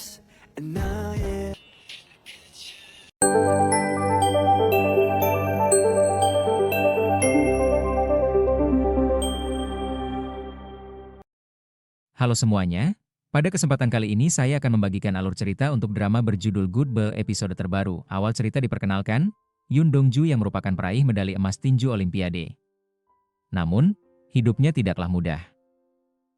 universe and 나의 Halo semuanya, pada kesempatan kali ini saya akan membagikan alur cerita untuk drama berjudul Good Girl episode terbaru. Awal cerita diperkenalkan, Yoon Dong-ju yang merupakan peraih medali emas tinju Olimpiade. Namun, hidupnya tidaklah mudah.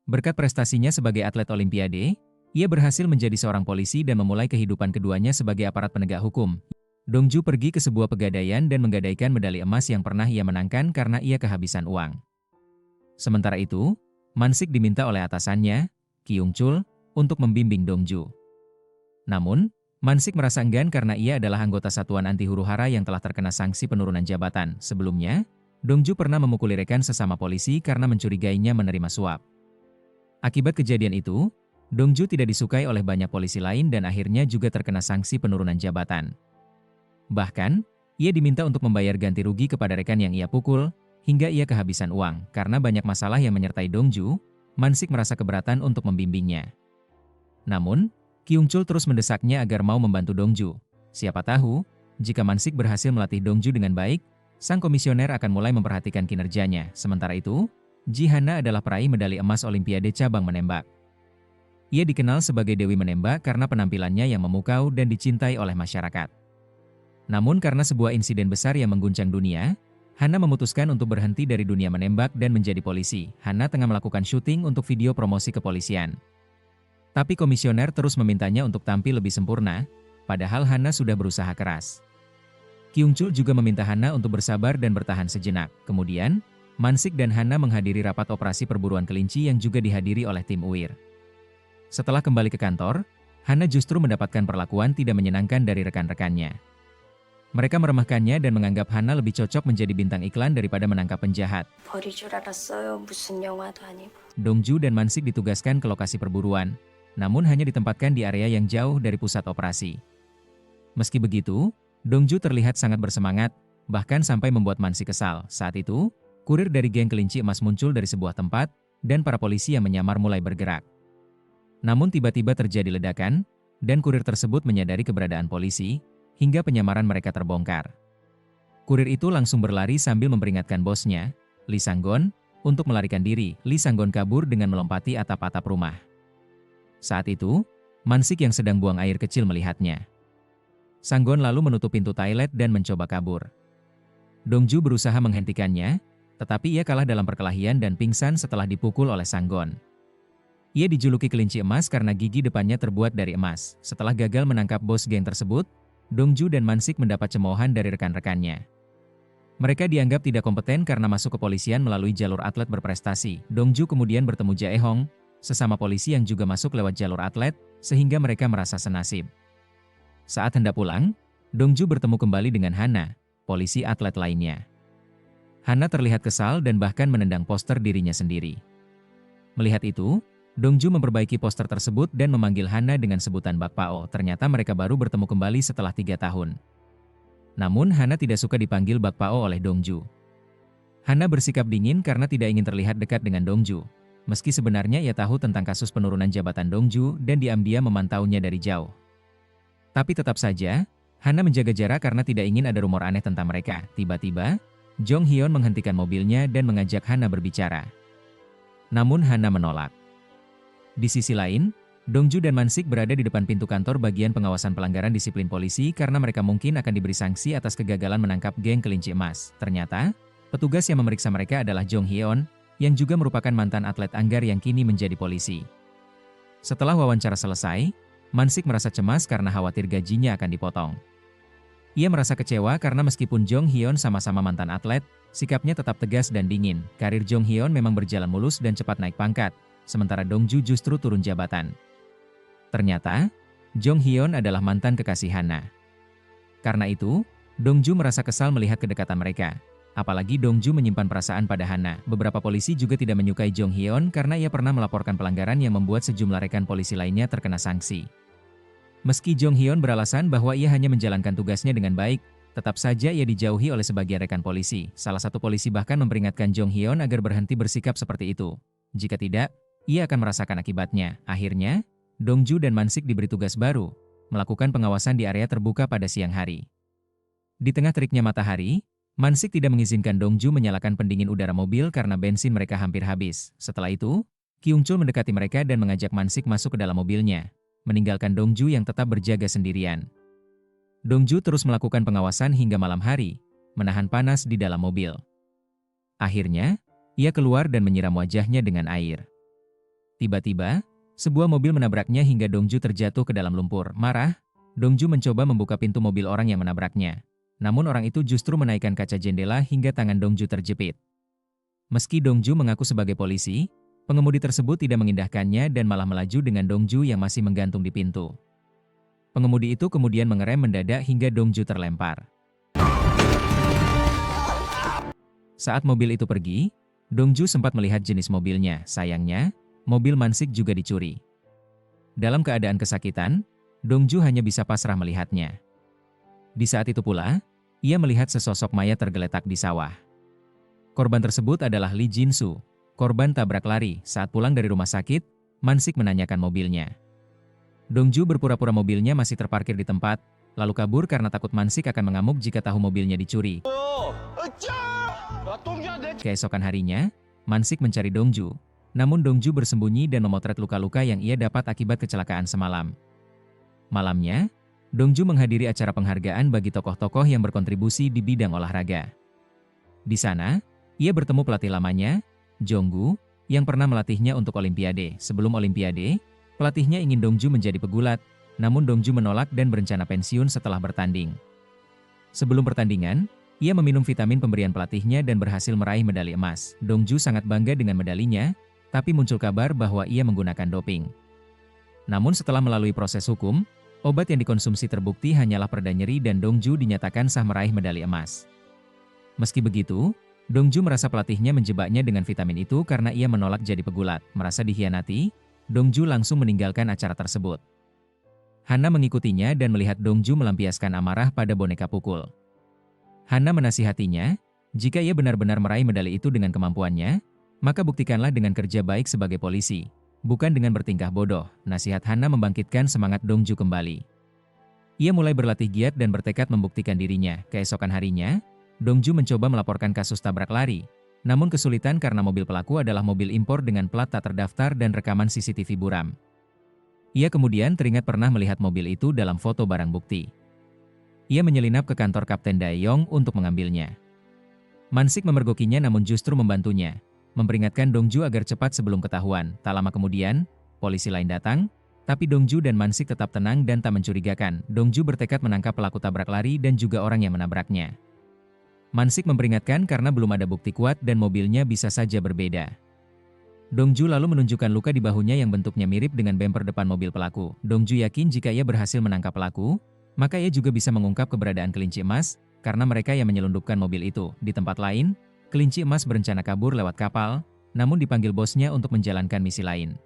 Berkat prestasinya sebagai atlet Olimpiade, ia berhasil menjadi seorang polisi dan memulai kehidupan keduanya sebagai aparat penegak hukum. Dong-ju pergi ke sebuah pegadaian dan menggadaikan medali emas yang pernah ia menangkan karena ia kehabisan uang. Sementara itu, Man-sik diminta oleh atasannya, Kyung-chul, untuk membimbing Dong-ju. Namun, Man-sik merasa enggan karena ia adalah anggota satuan anti huru-hara yang telah terkena sanksi penurunan jabatan. Sebelumnya, Dong-ju pernah memukuli rekan sesama polisi karena mencurigainya menerima suap. Akibat kejadian itu, Dong-ju tidak disukai oleh banyak polisi lain dan akhirnya juga terkena sanksi penurunan jabatan. Bahkan, ia diminta untuk membayar ganti rugi kepada rekan yang ia pukul, hingga ia kehabisan uang. Karena banyak masalah yang menyertai Dong-ju, Man-sik merasa keberatan untuk membimbingnya. Namun, Kyung-chul terus mendesaknya agar mau membantu Dong-ju. Siapa tahu, jika Man-sik berhasil melatih Dong-ju dengan baik, sang komisioner akan mulai memperhatikan kinerjanya. Sementara itu, Ji-hana adalah peraih medali emas Olimpiade cabang menembak. Ia dikenal sebagai Dewi Menembak karena penampilannya yang memukau dan dicintai oleh masyarakat. Namun karena sebuah insiden besar yang mengguncang dunia, Hana memutuskan untuk berhenti dari dunia menembak dan menjadi polisi. Hana tengah melakukan syuting untuk video promosi kepolisian. Tapi komisioner terus memintanya untuk tampil lebih sempurna, padahal Hana sudah berusaha keras. Kyung-chul juga meminta Hana untuk bersabar dan bertahan sejenak. Kemudian, Man-sik dan Hana menghadiri rapat operasi perburuan kelinci yang juga dihadiri oleh tim UIR. Setelah kembali ke kantor, Hana justru mendapatkan perlakuan tidak menyenangkan dari rekan-rekannya. Mereka meremehkannya dan menganggap Hana lebih cocok menjadi bintang iklan daripada menangkap penjahat. 버릴 줄 알았어요. 무슨 영화도 아니고. Dong-ju dan Man-sik ditugaskan ke lokasi perburuan, namun hanya ditempatkan di area yang jauh dari pusat operasi. Meski begitu, Dong-ju terlihat sangat bersemangat, bahkan sampai membuat Man-sik kesal. Saat itu, kurir dari geng kelinci emas muncul dari sebuah tempat, dan para polisi yang menyamar mulai bergerak. Namun tiba-tiba terjadi ledakan, dan kurir tersebut menyadari keberadaan polisi, hingga penyamaran mereka terbongkar. Kurir itu langsung berlari sambil memperingatkan bosnya, Lee Sang-gon, untuk melarikan diri. Lee Sang-gon kabur dengan melompati atap-atap rumah. Saat itu, Man-sik yang sedang buang air kecil melihatnya. Sang-gon lalu menutup pintu toilet dan mencoba kabur. Dong-ju berusaha menghentikannya, tetapi ia kalah dalam perkelahian dan pingsan setelah dipukul oleh Sang-gon. Ia dijuluki kelinci emas karena gigi depannya terbuat dari emas. Setelah gagal menangkap bos geng tersebut, Dong-ju dan Man-sik mendapat cemoohan dari rekan-rekannya. Mereka dianggap tidak kompeten karena masuk kepolisian melalui jalur atlet berprestasi. Dong-ju kemudian bertemu Jae-hong, sesama polisi yang juga masuk lewat jalur atlet, sehingga mereka merasa senasib. Saat hendak pulang, Dong-ju bertemu kembali dengan Hana, polisi atlet lainnya. Hana terlihat kesal dan bahkan menendang poster dirinya sendiri. Melihat itu, Dong-ju memperbaiki poster tersebut dan memanggil Hana dengan sebutan Bak Pao. Ternyata mereka baru bertemu kembali setelah 3 tahun. Namun Hana tidak suka dipanggil Bak Pao oleh Dong-ju. Hana bersikap dingin karena tidak ingin terlihat dekat dengan Dong-ju. Meski sebenarnya ia tahu tentang kasus penurunan jabatan Dong-ju dan diam-diam memantaunya dari jauh. Tapi tetap saja, Hana menjaga jarak karena tidak ingin ada rumor aneh tentang mereka. Tiba-tiba, Jong Hyun menghentikan mobilnya dan mengajak Hana berbicara. Namun Hana menolak. Di sisi lain, Dong-ju dan Man-sik berada di depan pintu kantor bagian pengawasan pelanggaran disiplin polisi karena mereka mungkin akan diberi sanksi atas kegagalan menangkap geng kelinci emas. Ternyata, petugas yang memeriksa mereka adalah Jong Hyun, yang juga merupakan mantan atlet anggar yang kini menjadi polisi. Setelah wawancara selesai, Man-sik merasa cemas karena khawatir gajinya akan dipotong. Ia merasa kecewa karena meskipun Jong Hyun sama-sama mantan atlet, sikapnya tetap tegas dan dingin. Karir Jong Hyun memang berjalan mulus dan cepat naik pangkat, sementara Dong-ju justru turun jabatan. Ternyata, Jong Hyun adalah mantan kekasih Hana. Karena itu, Dong-ju merasa kesal melihat kedekatan mereka. Apalagi Dong-ju menyimpan perasaan pada Hana. Beberapa polisi juga tidak menyukai Jong Hyun karena ia pernah melaporkan pelanggaran yang membuat sejumlah rekan polisi lainnya terkena sanksi. Meski Jong Hyun beralasan bahwa ia hanya menjalankan tugasnya dengan baik, tetap saja ia dijauhi oleh sebagian rekan polisi. Salah satu polisi bahkan memperingatkan Jong Hyun agar berhenti bersikap seperti itu. Jika tidak, ia akan merasakan akibatnya. Akhirnya, Dongju dan Mansik diberi tugas baru, melakukan pengawasan di area terbuka pada siang hari. Di tengah teriknya matahari, Mansik tidak mengizinkan Dongju menyalakan pendingin udara mobil karena bensin mereka hampir habis. Setelah itu, Kyungchul mendekati mereka dan mengajak Mansik masuk ke dalam mobilnya, meninggalkan Dongju yang tetap berjaga sendirian. Dongju terus melakukan pengawasan hingga malam hari, menahan panas di dalam mobil. Akhirnya, ia keluar dan menyiram wajahnya dengan air. Tiba-tiba, sebuah mobil menabraknya hingga Dongju terjatuh ke dalam lumpur. Marah, Dongju mencoba membuka pintu mobil orang yang menabraknya. Namun orang itu justru menaikkan kaca jendela hingga tangan Dongju terjepit. Meski Dongju mengaku sebagai polisi, pengemudi tersebut tidak mengindahkannya dan malah melaju dengan Dongju yang masih menggantung di pintu. Pengemudi itu kemudian mengerem mendadak hingga Dongju terlempar. Saat mobil itu pergi, Dongju sempat melihat jenis mobilnya. Sayangnya, mobil Mansik juga dicuri. Dalam keadaan kesakitan, Dongju hanya bisa pasrah melihatnya. Di saat itu pula, ia melihat sesosok mayat tergeletak di sawah. Korban tersebut adalah Lee Jin-soo, korban tabrak lari. Saat pulang dari rumah sakit, Mansik menanyakan mobilnya. Dongju berpura-pura mobilnya masih terparkir di tempat, lalu kabur karena takut Mansik akan mengamuk jika tahu mobilnya dicuri. Keesokan harinya, Mansik mencari Dongju. Namun Dongju bersembunyi dan memotret luka-luka yang ia dapat akibat kecelakaan semalam. Malamnya, Dongju menghadiri acara penghargaan bagi tokoh-tokoh yang berkontribusi di bidang olahraga. Di sana, ia bertemu pelatih lamanya, Jonggu, yang pernah melatihnya untuk Olimpiade. Sebelum Olimpiade, pelatihnya ingin Dongju menjadi pegulat, namun Dongju menolak dan berencana pensiun setelah bertanding. Sebelum pertandingan, ia meminum vitamin pemberian pelatihnya dan berhasil meraih medali emas. Dongju sangat bangga dengan medalinya, tapi muncul kabar bahwa ia menggunakan doping. Namun setelah melalui proses hukum, obat yang dikonsumsi terbukti hanyalah pereda nyeri dan Dongju dinyatakan sah meraih medali emas. Meski begitu, Dongju merasa pelatihnya menjebaknya dengan vitamin itu karena ia menolak jadi pegulat. Merasa dikhianati, Dongju langsung meninggalkan acara tersebut. Hana mengikutinya dan melihat Dongju melampiaskan amarah pada boneka pukul. Hana menasihatinya, jika ia benar-benar meraih medali itu dengan kemampuannya, maka buktikanlah dengan kerja baik sebagai polisi, bukan dengan bertingkah bodoh. Nasihat Hana membangkitkan semangat Dongju kembali. Ia mulai berlatih giat dan bertekad membuktikan dirinya. Keesokan harinya, Dongju mencoba melaporkan kasus tabrak lari, namun kesulitan karena mobil pelaku adalah mobil impor dengan plat tak terdaftar dan rekaman CCTV buram. Ia kemudian teringat pernah melihat mobil itu dalam foto barang bukti. Ia menyelinap ke kantor Kapten Dae-yong untuk mengambilnya. Mansik memergokinya namun justru membantunya, memperingatkan Dongju agar cepat sebelum ketahuan. Tak lama kemudian, polisi lain datang, tapi Dongju dan Mansik tetap tenang dan tak mencurigakan. Dongju bertekad menangkap pelaku tabrak lari dan juga orang yang menabraknya. Mansik memperingatkan karena belum ada bukti kuat dan mobilnya bisa saja berbeda. Dongju lalu menunjukkan luka di bahunya yang bentuknya mirip dengan bemper depan mobil pelaku. Dongju yakin jika ia berhasil menangkap pelaku, maka ia juga bisa mengungkap keberadaan kelinci emas, karena mereka yang menyelundupkan mobil itu. Di tempat lain, kelinci emas berencana kabur lewat kapal, namun dipanggil bosnya untuk menjalankan misi lain.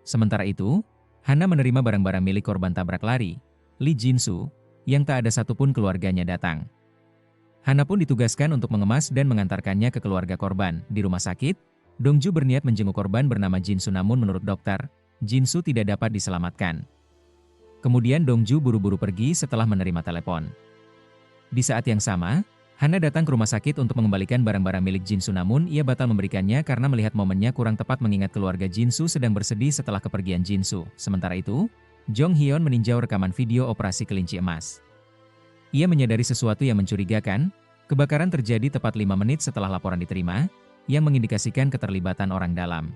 Sementara itu, Hana menerima barang-barang milik korban tabrak lari, Lee Jin-soo, yang tak ada satupun keluarganya datang. Hana pun ditugaskan untuk mengemas dan mengantarkannya ke keluarga korban. Di rumah sakit, Dongju berniat menjenguk korban bernama Jin-soo namun menurut dokter, Jin-soo tidak dapat diselamatkan. Kemudian Dongju buru-buru pergi setelah menerima telepon. Di saat yang sama, Hana datang ke rumah sakit untuk mengembalikan barang-barang milik Jin-soo namun ia batal memberikannya karena melihat momennya kurang tepat mengingat keluarga Jin-soo sedang bersedih setelah kepergian Jin-soo. Sementara itu, Jong Hyun meninjau rekaman video operasi kelinci emas. Ia menyadari sesuatu yang mencurigakan, kebakaran terjadi tepat 5 menit setelah laporan diterima, yang mengindikasikan keterlibatan orang dalam.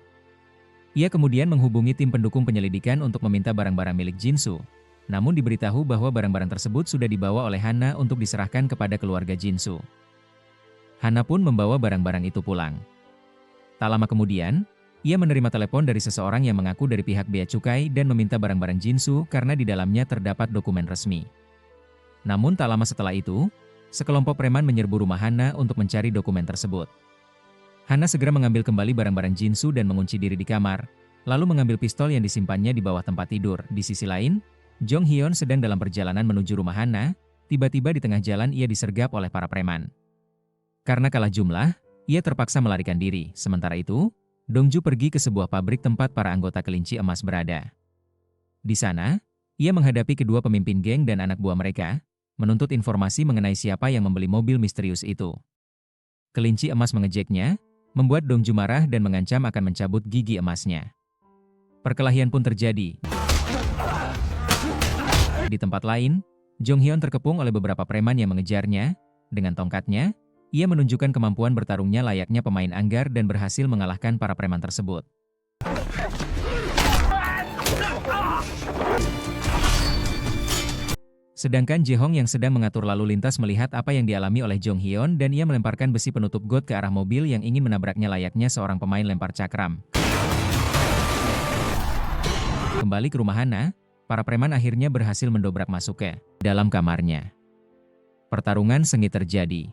Ia kemudian menghubungi tim pendukung penyelidikan untuk meminta barang-barang milik Jin-soo, namun diberitahu bahwa barang-barang tersebut sudah dibawa oleh Hana untuk diserahkan kepada keluarga Jin-soo. Hana pun membawa barang-barang itu pulang. Tak lama kemudian, ia menerima telepon dari seseorang yang mengaku dari pihak bea cukai dan meminta barang-barang Jin-soo karena di dalamnya terdapat dokumen resmi. Namun tak lama setelah itu, sekelompok preman menyerbu rumah Hana untuk mencari dokumen tersebut. Hana segera mengambil kembali barang-barang Jin-soo dan mengunci diri di kamar, lalu mengambil pistol yang disimpannya di bawah tempat tidur. Di sisi lain, Jong Hyun sedang dalam perjalanan menuju rumah Hana, tiba-tiba di tengah jalan ia disergap oleh para preman. Karena kalah jumlah, ia terpaksa melarikan diri. Sementara itu, Dongju pergi ke sebuah pabrik tempat para anggota kelinci emas berada. Di sana, ia menghadapi kedua pemimpin geng dan anak buah mereka, menuntut informasi mengenai siapa yang membeli mobil misterius itu. Kelinci emas mengejeknya, membuat Dongju marah dan mengancam akan mencabut gigi emasnya. Perkelahian pun terjadi. Di tempat lain, Jong Hyun terkepung oleh beberapa preman yang mengejarnya. Dengan tongkatnya, ia menunjukkan kemampuan bertarungnya layaknya pemain anggar dan berhasil mengalahkan para preman tersebut. Sedangkan Jae-hong yang sedang mengatur lalu lintas melihat apa yang dialami oleh Jong Hyun dan ia melemparkan besi penutup got ke arah mobil yang ingin menabraknya layaknya seorang pemain lempar cakram. Kembali ke rumah Hana, para preman akhirnya berhasil mendobrak masuk ke dalam kamarnya. Pertarungan sengit terjadi.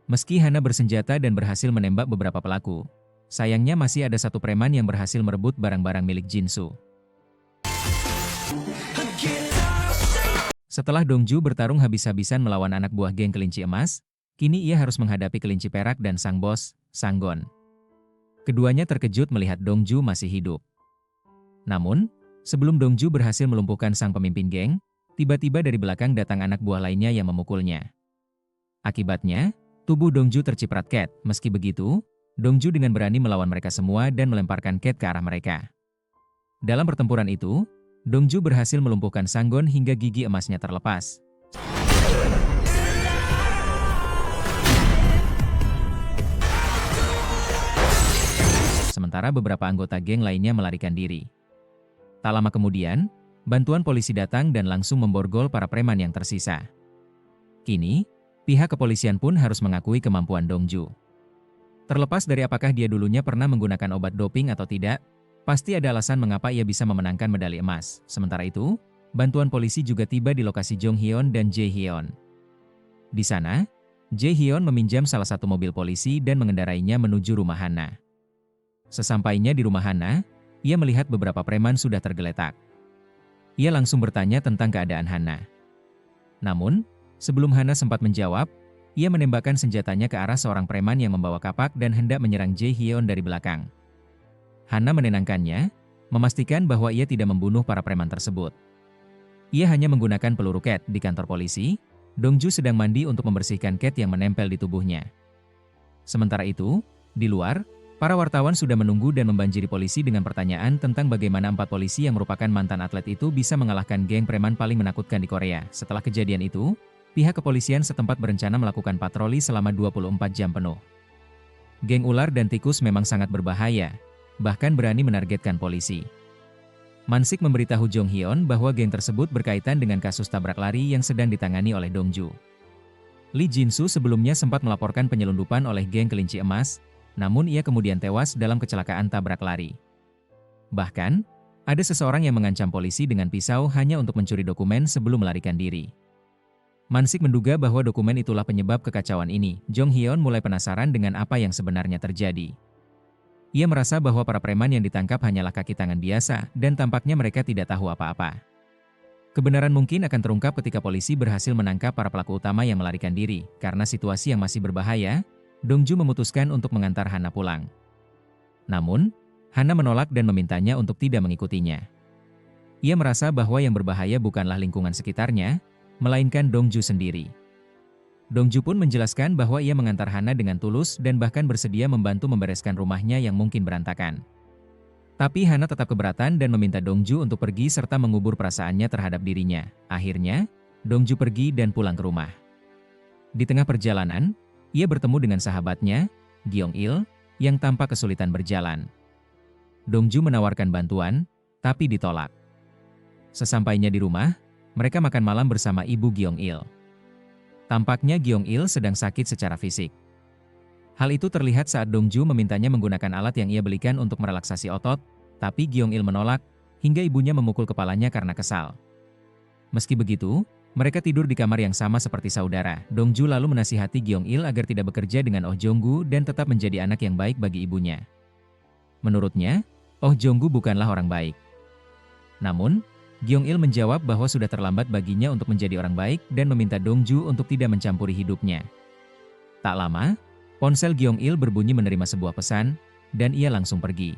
Meski Hana bersenjata dan berhasil menembak beberapa pelaku, sayangnya masih ada satu preman yang berhasil merebut barang-barang milik Jinsu. Setelah Dongju bertarung habis-habisan melawan anak buah geng kelinci emas, kini ia harus menghadapi kelinci perak dan sang bos, Sanggon. Keduanya terkejut melihat Dongju masih hidup. Namun, sebelum Dongju berhasil melumpuhkan sang pemimpin geng, tiba-tiba dari belakang datang anak buah lainnya yang memukulnya. Akibatnya, tubuh Dongju terciprat Cat. Meski begitu, Dongju dengan berani melawan mereka semua dan melemparkan Cat ke arah mereka. Dalam pertempuran itu, Dongju berhasil melumpuhkan Sanggon hingga gigi emasnya terlepas. Sementara beberapa anggota geng lainnya melarikan diri. Tak lama kemudian, bantuan polisi datang dan langsung memborgol para preman yang tersisa. Kini, pihak kepolisian pun harus mengakui kemampuan Dongju. Terlepas dari apakah dia dulunya pernah menggunakan obat doping atau tidak, pasti ada alasan mengapa ia bisa memenangkan medali emas. Sementara itu, bantuan polisi juga tiba di lokasi Jong Hyun dan Jae Hyun. Di sana, Jae Hyun meminjam salah satu mobil polisi dan mengendarainya menuju rumah Hana. Sesampainya di rumah Hana, ia melihat beberapa preman sudah tergeletak. Ia langsung bertanya tentang keadaan Hana. Namun, sebelum Hana sempat menjawab, ia menembakkan senjatanya ke arah seorang preman yang membawa kapak dan hendak menyerang Jae Hyun dari belakang. Hana menenangkannya, memastikan bahwa ia tidak membunuh para preman tersebut. Ia hanya menggunakan peluru Cat. Di kantor polisi, Dongju sedang mandi untuk membersihkan Cat yang menempel di tubuhnya. Sementara itu, di luar, para wartawan sudah menunggu dan membanjiri polisi dengan pertanyaan tentang bagaimana 4 polisi yang merupakan mantan atlet itu bisa mengalahkan geng preman paling menakutkan di Korea. Setelah kejadian itu, pihak kepolisian setempat berencana melakukan patroli selama 24 jam penuh. Geng ular dan tikus memang sangat berbahaya, bahkan berani menargetkan polisi. Mansik memberitahu Jong Hyun bahwa geng tersebut berkaitan dengan kasus tabrak lari yang sedang ditangani oleh Dongju. Lee Jinsu sebelumnya sempat melaporkan penyelundupan oleh geng kelinci emas, namun ia kemudian tewas dalam kecelakaan tabrak lari. Bahkan, ada seseorang yang mengancam polisi dengan pisau hanya untuk mencuri dokumen sebelum melarikan diri. Mansik menduga bahwa dokumen itulah penyebab kekacauan ini. Jong Hyun mulai penasaran dengan apa yang sebenarnya terjadi. Ia merasa bahwa para preman yang ditangkap hanyalah kaki tangan biasa, dan tampaknya mereka tidak tahu apa-apa. Kebenaran mungkin akan terungkap ketika polisi berhasil menangkap para pelaku utama yang melarikan diri. Karena situasi yang masih berbahaya, Dongju memutuskan untuk mengantar Hana pulang. Namun, Hana menolak dan memintanya untuk tidak mengikutinya. Ia merasa bahwa yang berbahaya bukanlah lingkungan sekitarnya, melainkan Dongju sendiri. Dongju pun menjelaskan bahwa ia mengantar Hana dengan tulus dan bahkan bersedia membantu membereskan rumahnya yang mungkin berantakan. Tapi Hana tetap keberatan dan meminta Dongju untuk pergi serta mengubur perasaannya terhadap dirinya. Akhirnya, Dongju pergi dan pulang ke rumah. Di tengah perjalanan, ia bertemu dengan sahabatnya, Gyeong-il, yang tampak kesulitan berjalan. Dongju menawarkan bantuan, tapi ditolak. Sesampainya di rumah, mereka makan malam bersama ibu Gyeong-il. Tampaknya Gyeong-il sedang sakit secara fisik. Hal itu terlihat saat Dongju memintanya menggunakan alat yang ia belikan untuk merelaksasi otot, tapi Gyeong-il menolak, hingga ibunya memukul kepalanya karena kesal. Meski begitu, mereka tidur di kamar yang sama seperti saudara. Dongju lalu menasihati Gyeong-il agar tidak bekerja dengan Oh Jong-gu dan tetap menjadi anak yang baik bagi ibunya. Menurutnya, Oh Jong-gu bukanlah orang baik. Namun, Gyeong-il menjawab bahwa sudah terlambat baginya untuk menjadi orang baik dan meminta Dongju untuk tidak mencampuri hidupnya. Tak lama, ponsel Gyeong-il berbunyi menerima sebuah pesan, dan ia langsung pergi.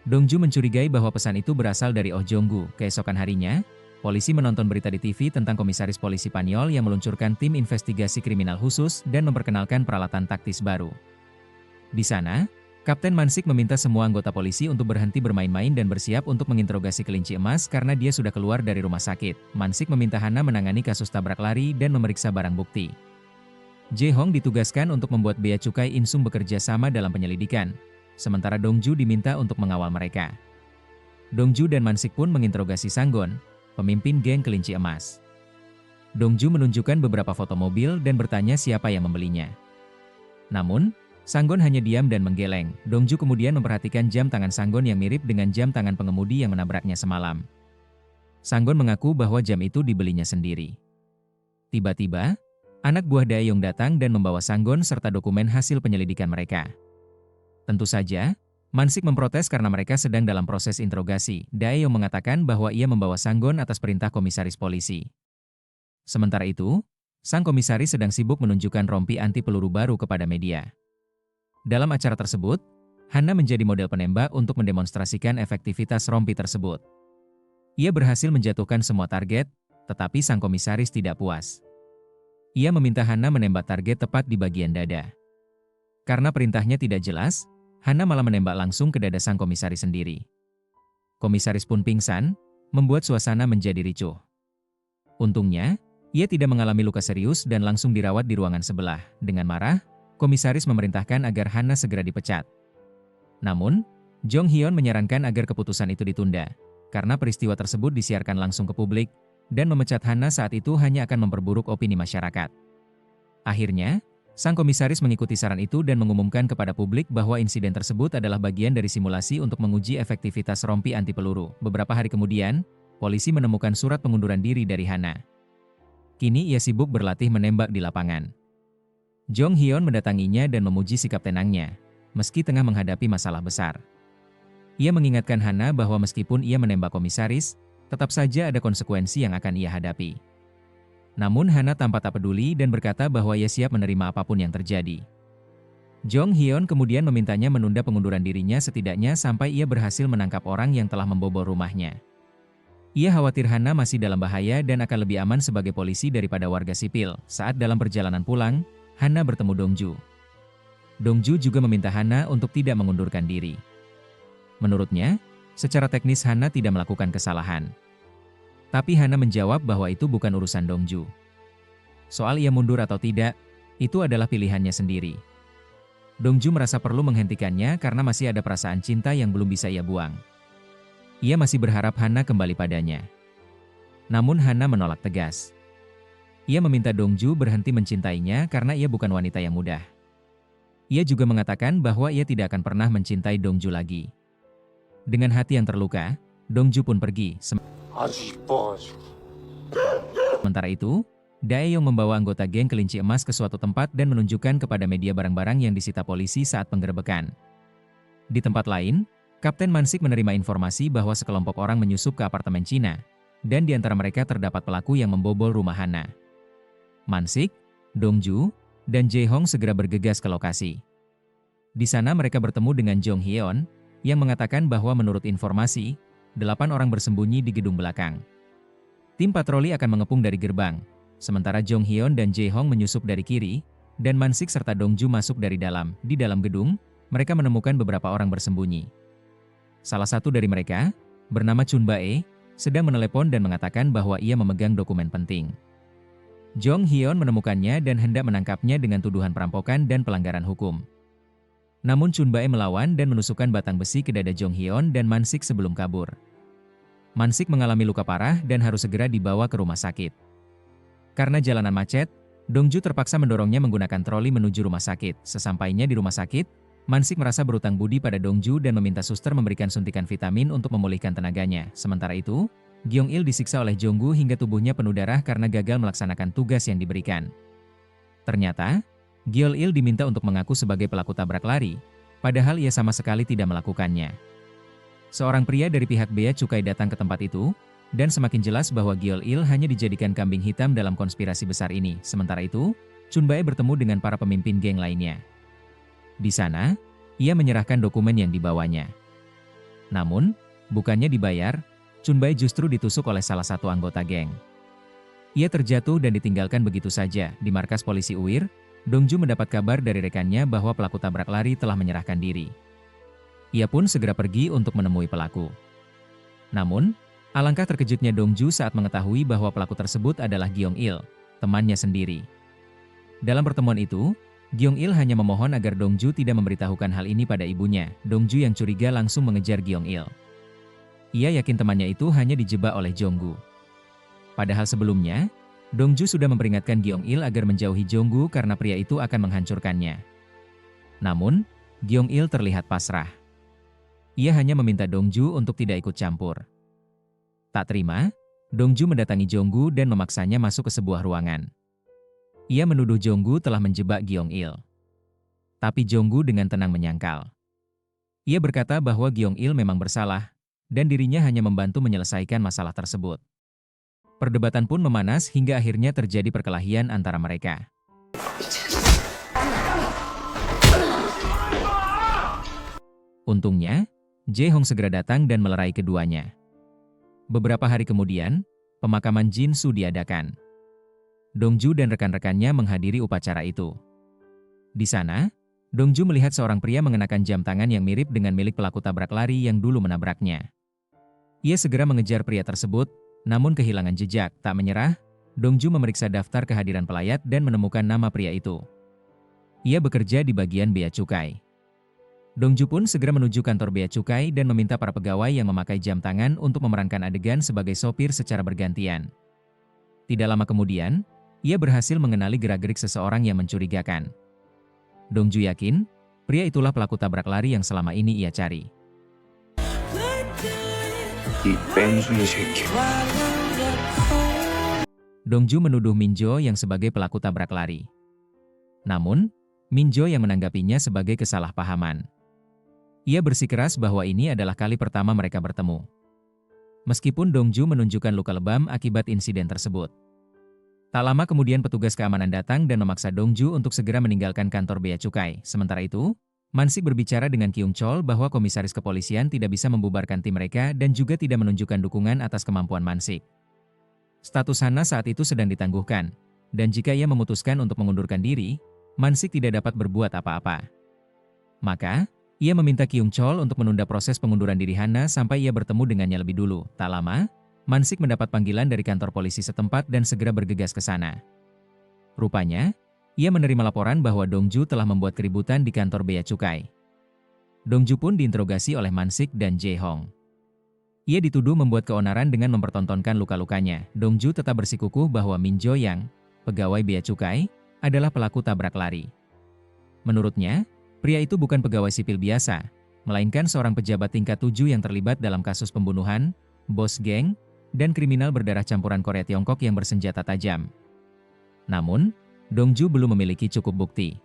Dongju mencurigai bahwa pesan itu berasal dari Oh Jong-gu. Keesokan harinya, polisi menonton berita di TV tentang komisaris polisi Spanyol yang meluncurkan tim investigasi kriminal khusus dan memperkenalkan peralatan taktis baru. Di sana, Kapten Mansik meminta semua anggota polisi untuk berhenti bermain-main dan bersiap untuk menginterogasi kelinci emas karena dia sudah keluar dari rumah sakit. Mansik meminta Hana menangani kasus tabrak lari dan memeriksa barang bukti. Jae-hong ditugaskan untuk membuat bea cukai Insum bekerja sama dalam penyelidikan, sementara Dongju diminta untuk mengawal mereka. Dongju dan Mansik pun menginterogasi Sanggon, pemimpin geng kelinci emas. Dongju menunjukkan beberapa foto mobil dan bertanya siapa yang membelinya. Namun, Sanggon hanya diam dan menggeleng. Dongju kemudian memperhatikan jam tangan Sanggon yang mirip dengan jam tangan pengemudi yang menabraknya semalam. Sanggon mengaku bahwa jam itu dibelinya sendiri. Tiba-tiba, anak buah Daeyong datang dan membawa Sanggon serta dokumen hasil penyelidikan mereka. Tentu saja, Mansik memprotes karena mereka sedang dalam proses interogasi. Daeyong mengatakan bahwa ia membawa Sanggon atas perintah komisaris polisi. Sementara itu, sang komisaris sedang sibuk menunjukkan rompi anti peluru baru kepada media. Dalam acara tersebut, Hana menjadi model penembak untuk mendemonstrasikan efektivitas rompi tersebut. Ia berhasil menjatuhkan semua target, tetapi sang komisaris tidak puas. Ia meminta Hana menembak target tepat di bagian dada. Karena perintahnya tidak jelas, Hana malah menembak langsung ke dada sang komisaris sendiri. Komisaris pun pingsan, membuat suasana menjadi ricuh. Untungnya, ia tidak mengalami luka serius dan langsung dirawat di ruangan sebelah. Dengan marah, komisaris memerintahkan agar Hana segera dipecat. Namun, Jong Hyun menyarankan agar keputusan itu ditunda, karena peristiwa tersebut disiarkan langsung ke publik, dan memecat Hana saat itu hanya akan memperburuk opini masyarakat. Akhirnya, sang komisaris mengikuti saran itu dan mengumumkan kepada publik bahwa insiden tersebut adalah bagian dari simulasi untuk menguji efektivitas rompi anti peluru. Beberapa hari kemudian, polisi menemukan surat pengunduran diri dari Hana. Kini ia sibuk berlatih menembak di lapangan. Jong Hyun mendatanginya dan memuji sikap tenangnya, meski tengah menghadapi masalah besar. Ia mengingatkan Hana bahwa meskipun ia menembak komisaris, tetap saja ada konsekuensi yang akan ia hadapi. Namun Hana tampak tak peduli dan berkata bahwa ia siap menerima apapun yang terjadi. Jong Hyun kemudian memintanya menunda pengunduran dirinya setidaknya sampai ia berhasil menangkap orang yang telah membobol rumahnya. Ia khawatir Hana masih dalam bahaya dan akan lebih aman sebagai polisi daripada warga sipil. Saat dalam perjalanan pulang, Hana bertemu Dongju. Dongju juga meminta Hana untuk tidak mengundurkan diri. Menurutnya, secara teknis Hana tidak melakukan kesalahan. Tapi Hana menjawab bahwa itu bukan urusan Dongju. Soal ia mundur atau tidak, itu adalah pilihannya sendiri. Dongju merasa perlu menghentikannya karena masih ada perasaan cinta yang belum bisa ia buang. Ia masih berharap Hana kembali padanya. Namun Hana menolak tegas. Ia meminta Dongju berhenti mencintainya karena ia bukan wanita yang mudah. Ia juga mengatakan bahwa ia tidak akan pernah mencintai Dongju lagi. Dengan hati yang terluka, Dongju pun pergi. Sementara itu, Daeyong membawa anggota geng kelinci emas ke suatu tempat dan menunjukkan kepada media barang-barang yang disita polisi saat penggerebekan. Di tempat lain, Kapten Mansik menerima informasi bahwa sekelompok orang menyusup ke apartemen Cina, dan di antara mereka terdapat pelaku yang membobol rumah Hana. Mansik, Dongju, dan Jae-hong segera bergegas ke lokasi. Di sana mereka bertemu dengan Jong Hyun, yang mengatakan bahwa menurut informasi, 8 orang bersembunyi di gedung belakang. Tim patroli akan mengepung dari gerbang, sementara Jong Hyun dan Jae-hong menyusup dari kiri, dan Mansik serta Dongju masuk dari dalam. Di dalam gedung, mereka menemukan beberapa orang bersembunyi. Salah satu dari mereka, bernama Chun Bae, sedang menelepon dan mengatakan bahwa ia memegang dokumen penting. Jong Hyun menemukannya dan hendak menangkapnya dengan tuduhan perampokan dan pelanggaran hukum. Namun Chun Bae melawan dan menusukkan batang besi ke dada Jong Hyun dan Mansik sebelum kabur. Mansik mengalami luka parah dan harus segera dibawa ke rumah sakit. Karena jalanan macet, Dongju terpaksa mendorongnya menggunakan troli menuju rumah sakit. Sesampainya di rumah sakit, Mansik merasa berutang budi pada Dongju dan meminta suster memberikan suntikan vitamin untuk memulihkan tenaganya. Sementara itu, Gyeong-il disiksa oleh Jonggu hingga tubuhnya penuh darah karena gagal melaksanakan tugas yang diberikan. Ternyata, Gyeong-il diminta untuk mengaku sebagai pelaku tabrak lari, padahal ia sama sekali tidak melakukannya. Seorang pria dari pihak bea cukai datang ke tempat itu, dan semakin jelas bahwa Gyeong-il hanya dijadikan kambing hitam dalam konspirasi besar ini. Sementara itu, Chun Bae bertemu dengan para pemimpin geng lainnya. Di sana, ia menyerahkan dokumen yang dibawanya. Namun, bukannya dibayar, Chunbai justru ditusuk oleh salah satu anggota geng. Ia terjatuh dan ditinggalkan begitu saja. Di markas polisi Uir, Dongju mendapat kabar dari rekannya bahwa pelaku tabrak lari telah menyerahkan diri. Ia pun segera pergi untuk menemui pelaku. Namun, alangkah terkejutnya Dongju saat mengetahui bahwa pelaku tersebut adalah Gyeong-il, temannya sendiri. Dalam pertemuan itu, Gyeong-il hanya memohon agar Dongju tidak memberitahukan hal ini pada ibunya. Dongju yang curiga langsung mengejar Gyeong-il. Ia yakin temannya itu hanya dijebak oleh Jonggu. Padahal sebelumnya, Dongju sudah memperingatkan Gyeong-il agar menjauhi Jonggu karena pria itu akan menghancurkannya. Namun, Gyeong-il terlihat pasrah. Ia hanya meminta Dongju untuk tidak ikut campur. Tak terima, Dongju mendatangi Jonggu dan memaksanya masuk ke sebuah ruangan. Ia menuduh Jonggu telah menjebak Gyeong-il. Tapi Jonggu dengan tenang menyangkal. Ia berkata bahwa Gyeong-il memang bersalah, dan dirinya hanya membantu menyelesaikan masalah tersebut. Perdebatan pun memanas hingga akhirnya terjadi perkelahian antara mereka. Untungnya, Jae-hong segera datang dan melerai keduanya. Beberapa hari kemudian, pemakaman Jin-soo diadakan. Dongju dan rekan-rekannya menghadiri upacara itu. Di sana, Dongju melihat seorang pria mengenakan jam tangan yang mirip dengan milik pelaku tabrak lari yang dulu menabraknya. Ia segera mengejar pria tersebut, namun kehilangan jejak. Tak menyerah, Dongju memeriksa daftar kehadiran pelayat dan menemukan nama pria itu. Ia bekerja di bagian bea cukai. Dongju pun segera menuju kantor bea cukai dan meminta para pegawai yang memakai jam tangan untuk memerankan adegan sebagai sopir secara bergantian. Tidak lama kemudian, ia berhasil mengenali gerak-gerik seseorang yang mencurigakan. Dongju yakin, pria itulah pelaku tabrak lari yang selama ini ia cari. Dongju menuduh Minjo yang sebagai pelaku tabrak lari. Namun, Minjo yang menanggapinya sebagai kesalahpahaman. Ia bersikeras bahwa ini adalah kali pertama mereka bertemu. Meskipun Dongju menunjukkan luka lebam akibat insiden tersebut. Tak lama kemudian petugas keamanan datang dan memaksa Dongju untuk segera meninggalkan kantor bea cukai. Sementara itu, Mansik berbicara dengan Kyung Chol bahwa komisaris kepolisian tidak bisa membubarkan tim mereka dan juga tidak menunjukkan dukungan atas kemampuan Mansik. Status Hana saat itu sedang ditangguhkan, dan jika ia memutuskan untuk mengundurkan diri, Mansik tidak dapat berbuat apa-apa. Maka, ia meminta Kyung Chol untuk menunda proses pengunduran diri Hana sampai ia bertemu dengannya lebih dulu. Tak lama, Mansik mendapat panggilan dari kantor polisi setempat dan segera bergegas ke sana. Rupanya, ia menerima laporan bahwa Dongju telah membuat keributan di kantor bea cukai. Dongju pun diinterogasi oleh Mansik dan Jae-hong. Ia dituduh membuat keonaran dengan mempertontonkan luka-lukanya. Dongju tetap bersikukuh bahwa Minjo yang, pegawai bea cukai, adalah pelaku tabrak lari. Menurutnya, pria itu bukan pegawai sipil biasa, melainkan seorang pejabat tingkat 7 yang terlibat dalam kasus pembunuhan, bos geng, dan kriminal berdarah campuran Korea Tiongkok yang bersenjata tajam. Namun, Dongju belum memiliki cukup bukti.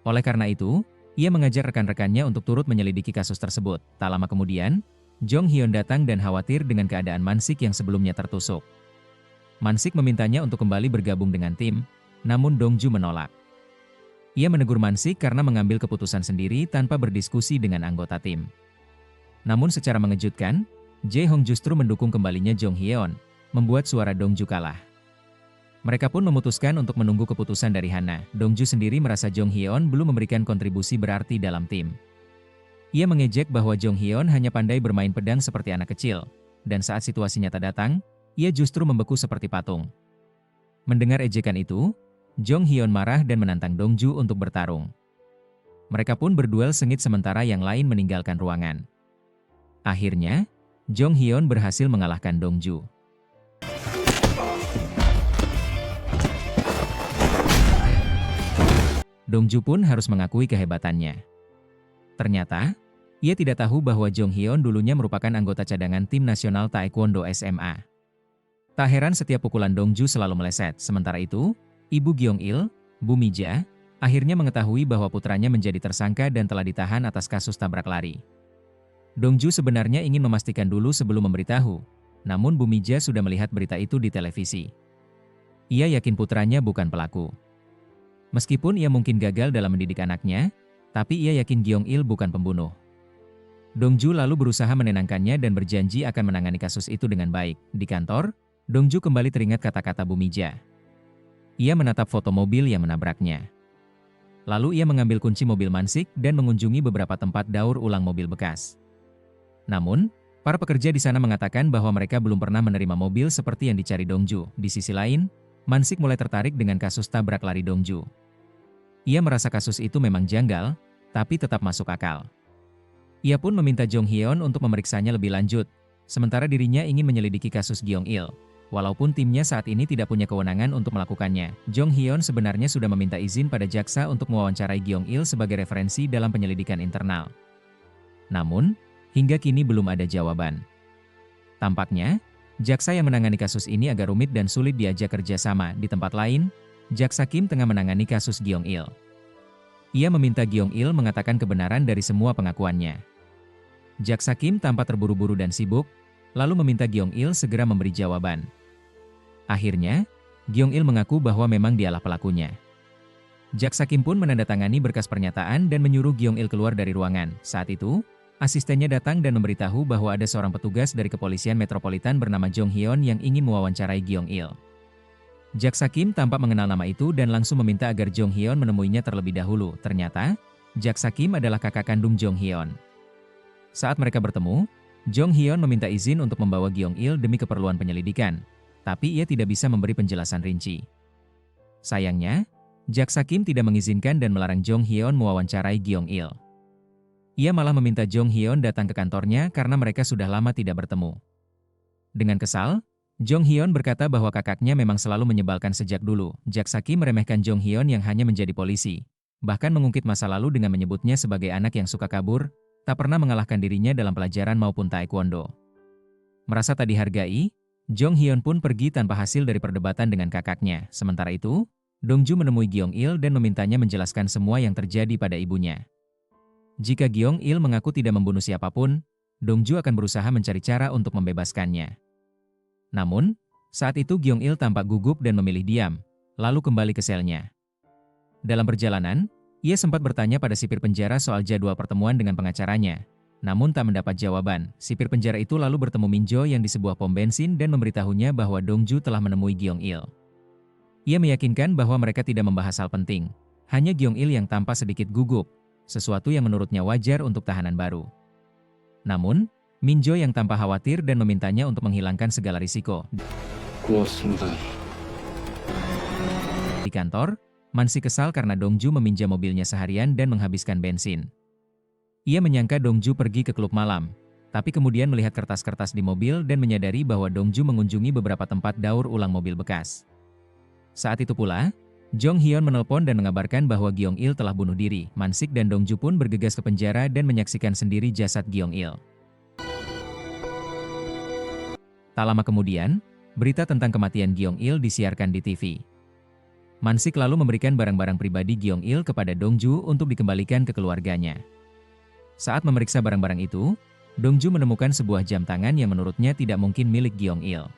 Oleh karena itu, ia mengajak rekan-rekannya untuk turut menyelidiki kasus tersebut. Tak lama kemudian, Jong Hyun datang dan khawatir dengan keadaan Mansik yang sebelumnya tertusuk. Mansik memintanya untuk kembali bergabung dengan tim, namun Dongju menolak. Ia menegur Mansik karena mengambil keputusan sendiri tanpa berdiskusi dengan anggota tim. Namun secara mengejutkan, Jae-hong justru mendukung kembalinya Jong Hyun, membuat suara Dongju kalah. Mereka pun memutuskan untuk menunggu keputusan dari Hana. Dongju sendiri merasa Jong Hyun belum memberikan kontribusi berarti dalam tim. Ia mengejek bahwa Jong Hyun hanya pandai bermain pedang seperti anak kecil, dan saat situasi nyata datang, ia justru membeku seperti patung. Mendengar ejekan itu, Jong Hyun marah dan menantang Dongju untuk bertarung. Mereka pun berduel sengit sementara yang lain meninggalkan ruangan. Akhirnya, Jong Hyun berhasil mengalahkan Dongju. Dongju pun harus mengakui kehebatannya. Ternyata, ia tidak tahu bahwa Jong Hyun dulunya merupakan anggota cadangan tim nasional Taekwondo SMA. Tak heran setiap pukulan Dongju selalu meleset. Sementara itu, Ibu Gyeong-il, Bu Mija, akhirnya mengetahui bahwa putranya menjadi tersangka dan telah ditahan atas kasus tabrak lari. Dongju sebenarnya ingin memastikan dulu sebelum memberitahu, namun Bu Mija sudah melihat berita itu di televisi. Ia yakin putranya bukan pelaku. Meskipun ia mungkin gagal dalam mendidik anaknya, tapi ia yakin Gyeong-il bukan pembunuh. Dongju lalu berusaha menenangkannya dan berjanji akan menangani kasus itu dengan baik. Di kantor, Dongju kembali teringat kata-kata Bu Mija. Ia menatap foto mobil yang menabraknya. Lalu ia mengambil kunci mobil Mansik dan mengunjungi beberapa tempat daur ulang mobil bekas. Namun, para pekerja di sana mengatakan bahwa mereka belum pernah menerima mobil seperti yang dicari Dongju. Di sisi lain, Mansik mulai tertarik dengan kasus tabrak lari Dongju. Ia merasa kasus itu memang janggal, tapi tetap masuk akal. Ia pun meminta Jong Hyun untuk memeriksanya lebih lanjut, sementara dirinya ingin menyelidiki kasus Gyong Il. Walaupun timnya saat ini tidak punya kewenangan untuk melakukannya, Jong Hyun sebenarnya sudah meminta izin pada jaksa untuk mewawancarai Gyong Il sebagai referensi dalam penyelidikan internal. Namun, hingga kini belum ada jawaban. Tampaknya, jaksa yang menangani kasus ini agak rumit dan sulit diajak kerjasama. Di tempat lain, jaksa Kim tengah menangani kasus Gyong Il. Ia meminta Gyong Il mengatakan kebenaran dari semua pengakuannya. Jaksa Kim tampak terburu-buru dan sibuk, lalu meminta Gyong Il segera memberi jawaban. Akhirnya, Gyong Il mengaku bahwa memang dialah pelakunya. Jaksa Kim pun menandatangani berkas pernyataan dan menyuruh Gyong Il keluar dari ruangan. Saat itu, asistennya datang dan memberitahu bahwa ada seorang petugas dari kepolisian metropolitan bernama Jong Hyun yang ingin mewawancarai Gyong Il. Jaksa Kim tampak mengenal nama itu dan langsung meminta agar Jong Hyun menemuinya terlebih dahulu. Ternyata, Jaksa Kim adalah kakak kandung Jong Hyun. Saat mereka bertemu, Jong Hyun meminta izin untuk membawa Gyong Il demi keperluan penyelidikan, tapi ia tidak bisa memberi penjelasan rinci. Sayangnya, Jaksa Kim tidak mengizinkan dan melarang Jong Hyun mewawancarai Gyong Il. Ia malah meminta Jong Hyun datang ke kantornya karena mereka sudah lama tidak bertemu. Dengan kesal, Jong Hyun berkata bahwa kakaknya memang selalu menyebalkan sejak dulu. Jaksa Kim meremehkan Jong Hyun yang hanya menjadi polisi, bahkan mengungkit masa lalu dengan menyebutnya sebagai anak yang suka kabur, tak pernah mengalahkan dirinya dalam pelajaran maupun taekwondo. Merasa tak dihargai, Jong Hyun pun pergi tanpa hasil dari perdebatan dengan kakaknya. Sementara itu, Dongju menemui Gyong Il dan memintanya menjelaskan semua yang terjadi pada ibunya. Jika Gyong Il mengaku tidak membunuh siapapun, Dongju akan berusaha mencari cara untuk membebaskannya. Namun, saat itu Gyong Il tampak gugup dan memilih diam, lalu kembali ke selnya. Dalam perjalanan, ia sempat bertanya pada sipir penjara soal jadwal pertemuan dengan pengacaranya. Namun tak mendapat jawaban. Sipir penjara itu lalu bertemu Minjo yang di sebuah pom bensin dan memberitahunya bahwa Dongju telah menemui Gyong Il. Ia meyakinkan bahwa mereka tidak membahas hal penting. Hanya Gyong Il yang tampak sedikit gugup, sesuatu yang menurutnya wajar untuk tahanan baru. Namun, Minjo yang tampak khawatir dan memintanya untuk menghilangkan segala risiko. Di kantor, Mansi kesal karena Dongju meminjam mobilnya seharian dan menghabiskan bensin. Ia menyangka Dongju pergi ke klub malam, tapi kemudian melihat kertas-kertas di mobil dan menyadari bahwa Dongju mengunjungi beberapa tempat daur ulang mobil bekas. Saat itu pula, Jong Hyun menelpon dan mengabarkan bahwa Gyong Il telah bunuh diri. Mansik dan Dongju pun bergegas ke penjara dan menyaksikan sendiri jasad Gyong Il. Tak lama kemudian, berita tentang kematian Gyong Il disiarkan di TV. Mansik lalu memberikan barang-barang pribadi Gyong Il kepada Dongju untuk dikembalikan ke keluarganya. Saat memeriksa barang-barang itu, Dongju menemukan sebuah jam tangan yang menurutnya tidak mungkin milik Gyong Il.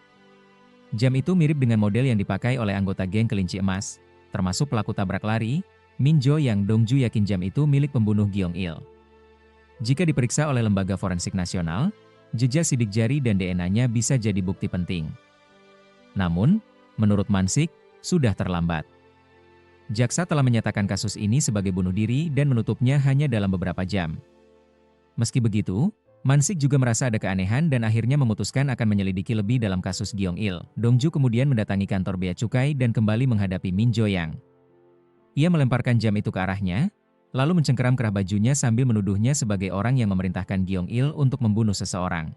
Jam itu mirip dengan model yang dipakai oleh anggota geng kelinci emas, termasuk pelaku tabrak lari, Minjo yang Dongju yakin jam itu milik pembunuh Gyong Il. Jika diperiksa oleh Lembaga Forensik Nasional, jejak sidik jari dan DNA-nya bisa jadi bukti penting. Namun, menurut Mansik, sudah terlambat. Jaksa telah menyatakan kasus ini sebagai bunuh diri dan menutupnya hanya dalam beberapa jam. Meski begitu, Mansik juga merasa ada keanehan dan akhirnya memutuskan akan menyelidiki lebih dalam kasus Gyong Il. Dongju kemudian mendatangi kantor bea cukai dan kembali menghadapi Min Jo Yang. Ia melemparkan jam itu ke arahnya, lalu mencengkeram kerah bajunya sambil menuduhnya sebagai orang yang memerintahkan Gyong Il untuk membunuh seseorang.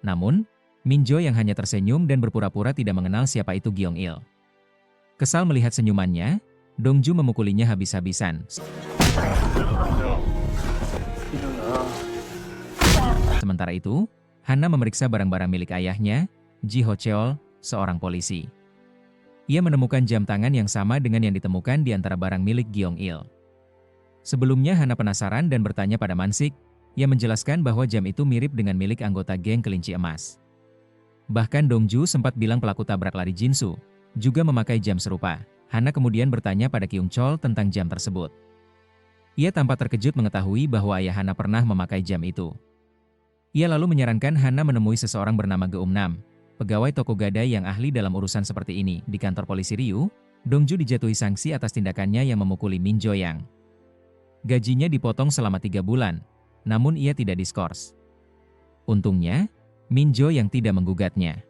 Namun, Min Jo yang hanya tersenyum dan berpura-pura tidak mengenal siapa itu Gyong Il. Kesal melihat senyumannya, Dongju memukulinya habis-habisan. Sementara itu, Hana memeriksa barang-barang milik ayahnya, Ji Ho Cheol, seorang polisi. Ia menemukan jam tangan yang sama dengan yang ditemukan di antara barang milik Gyong Il. Sebelumnya Hana penasaran dan bertanya pada Mansik, yang menjelaskan bahwa jam itu mirip dengan milik anggota geng kelinci emas. Bahkan Dongju sempat bilang pelaku tabrak lari Jinsu juga memakai jam serupa. Hana kemudian bertanya pada Kyung Chol tentang jam tersebut. Ia tampak terkejut mengetahui bahwa ayah Hana pernah memakai jam itu. Ia lalu menyarankan Hana menemui seseorang bernama Geum-nam, pegawai toko gadai yang ahli dalam urusan seperti ini. Di kantor polisi Ryu, Dongju dijatuhi sanksi atas tindakannya yang memukuli Min Jo-yang. Gajinya dipotong selama 3 bulan, namun ia tidak diskors. Untungnya, Min Jo yang tidak menggugatnya.